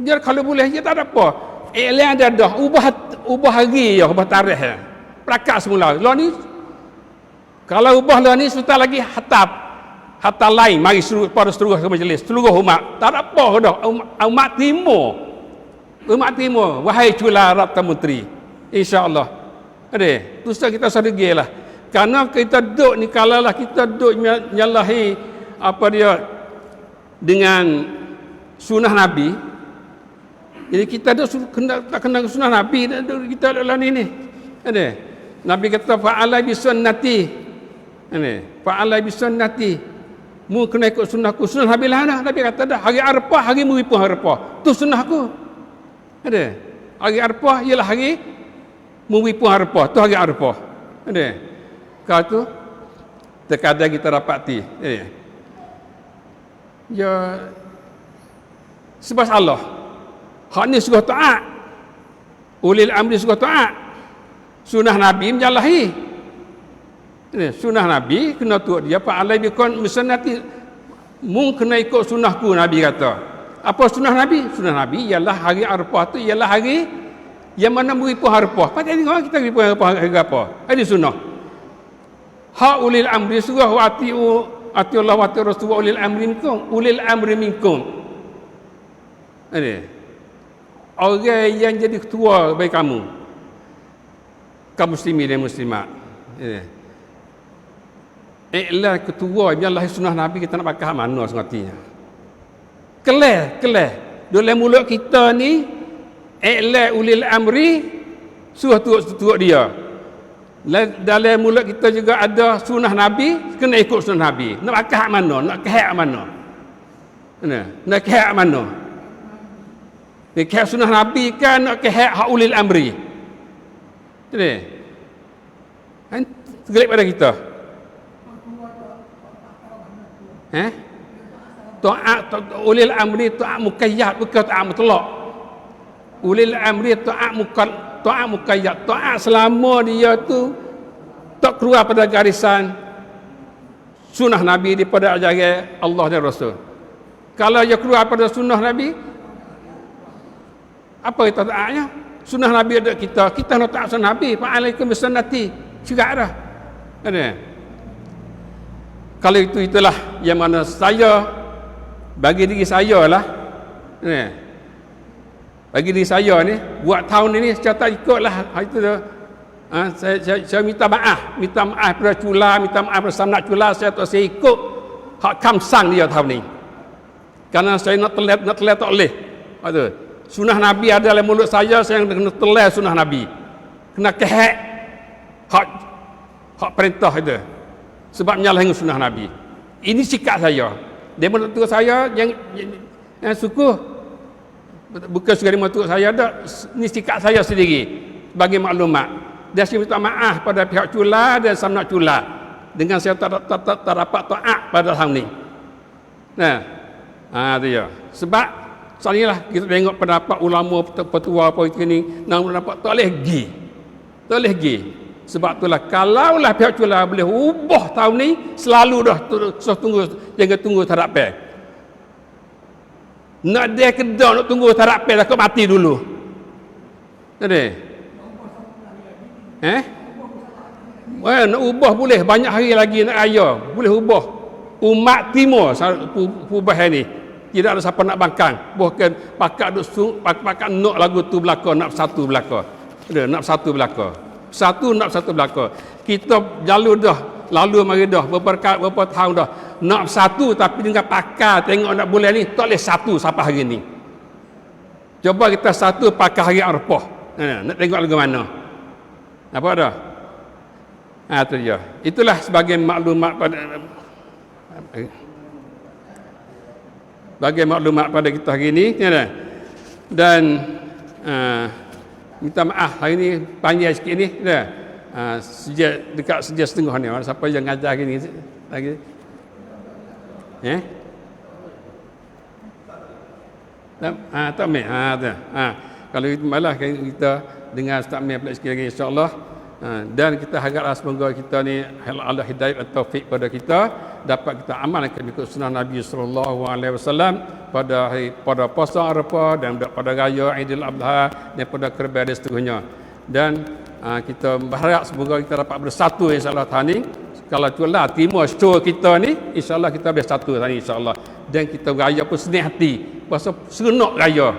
Dia kalau boleh dia tak ada apa. Elang dia dah. Ubah hari je, ubah tarikh. Plakat semula. Lah ni kalau ubah lah ni sudah lagi hatta lain mari pada seluruh majlis, seluruh umat. Tak ada apa dah. Umat timur. Umat timur, wahai cula Rapta Menteri, insya-Allah. Tu sudah kita sedegilah. Karena kita duduk ni, kalalah kita duduk nyalahi apa dia dengan sunnah Nabi, jadi kita tak kena sunnah Nabi, kita adalah ni. Nabi kata fa'ala bi sunnati. Fa'ala bi sunnati. Mu kena ikut sunnahku. Sunnah Nabi lah. Nabi kata dah hari Arafah, hari meripuh Arafah. Tu sunnahku. Hari Arafah ialah hari meripuh Arafah. Tu hari Arafah. Kalau tu terkadang kita dapati. Ya sebab Allah. Hak ni suruh taat. Ulil amri suruh taat. Sunnah Nabi menjalahi. Sunnah Nabi kena tuat dia fa'alai bikon misannati. Mu kena ikut sunnahku, Nabi kata. Apa sunnah Nabi? Sunnah Nabi ialah hari Arafah tu ialah hari yang mana meripuh Arafah. Patut tengok kita meripuh Arafah hari apa? Ini sunnah. Ha ulil amri suruh wa ati Allah wa ati Rasul ulil amri minkum. Ulil amri minkum. Ini. Orang yang jadi ketua bagi kamu, kaum muslimin dan muslimat. Ini. Iklan ketua biarlah sunnah Nabi, kita nak pakai mana sengatia. Kelah. Dalam mulut kita ni iklan ulil amri suruh turut dia. Dalam mulut kita juga ada sunnah Nabi, kena ikut sunnah Nabi. Nak pakai hak mana? Nak ke hak mana? Nak ke hak mana? Nak ke sunnah Nabi kan nak ke hak ulil amri. Jadi kan tergelip pada kita. Ta'at ulil amri ta'at muqayyad, bukan ta'at mutlak. Ulil amri ta'at muqayyad, ta'at selama dia tu tak keluar pada garisan sunnah Nabi daripada ajaran Allah dan Rasul. Kalau dia keluar pada sunnah Nabi, apa kita taatnya? Sunnah Nabi ada kita nak taat sunnah Nabi. Fa'alaikum bisannati, syukur dah. Kan? Kalau itulah yang mana saya bagi diri saya lah, bagi diri saya ni buat tahun ini secara tak ikutlah itu saya minta maaf pada Cula, minta maaf pada Samnak Cula, saya ikut hak kamsang dia tahun ni kerana saya nak telah tak boleh. Sunnah Nabi ada dalam mulut saya kena telah sunnah Nabi, kena kehak hak perintah itu. Sebab menyalahi sunnah Nabi. Ini sikap saya. Dia menurut saya yang suku bukan sekali menurut saya ada. Ini sikap saya sendiri sebagai maklumat. Dan saya minta maaf pada pihak Cula dan Samnak Cula dengan saya tak dapat taat pada hal ni. Itu ya. Sebab sanilah kita tengok pendapat ulama petua apa ini, namun dapat tak boleh pergi. Sebab itulah kalaulah pihak Cula boleh ubah tahun ni, selalu dah jangan tunggu tarap. Nak dia kedai nak tunggu tarap takut mati dulu. Jadi nak ubah boleh, banyak hari lagi nak raya, boleh ubah. Umat timur perubahan ni tidak ada siapa nak bangkang. Bukan pakat nak lagu tu belaka, nak satu belaka. Nak satu belaka. Satu belaka. Kita lalu mari dah beberapa tahun dah nak satu, tapi dengan pakar tengok nak bulan ni tak boleh satu sampai hari ni. Coba kita satu pakar hari Arafah. Nak tengok lagu mana. Apa dah? Itu dia. Itulah sebagai maklumat pada kita hari ni, dan minta maaf hari ni panjang sikit ni dekat sejak setengah ni. Siapa yang ngajar hari ni lagi tak ambil kalau itu malah kita dengar Ustaz Amir pula sikit lagi insya-Allah. Dan kita haraplah semoga kita ni Allah hidayah atau taufik pada kita dapat kita amalkan ikut sunnah Nabi sallallahu alaihi wasallam pada puasa Arafah dan pada raya Aidil Adha dan pada Kurban dan seterusnya. Dan kita berharap semoga kita dapat bersatu insya-Allah tahun ni. Kalau Cula timur store kita ni insya-Allah kita bersatu tahun ni insya-Allah. Dan kita raya pun senang hati. Puasa seronok raya.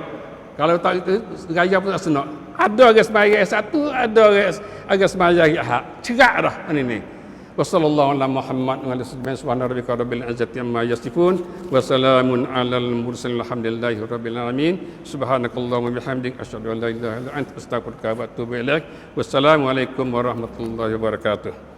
Kalau tak itu raya pun tak senang. Ada orang sembahyang satu, ada orang sembahyang Ahad. Cerak dah ini. Wassallallahu ala Muhammad wa ala subhana rabbika rabbil izzati amma yasifun wa salamun alal mursalin alhamdulillahi rabbil alamin. Subhanakallahumma bihamdik asyhadu an la ilaha illa anta astaghfiruka wa atubu ilaik. Wassalamu alaikum warahmatullahi wabarakatuh.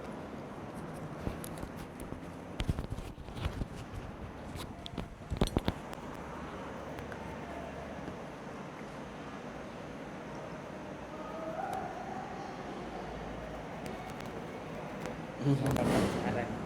Ada.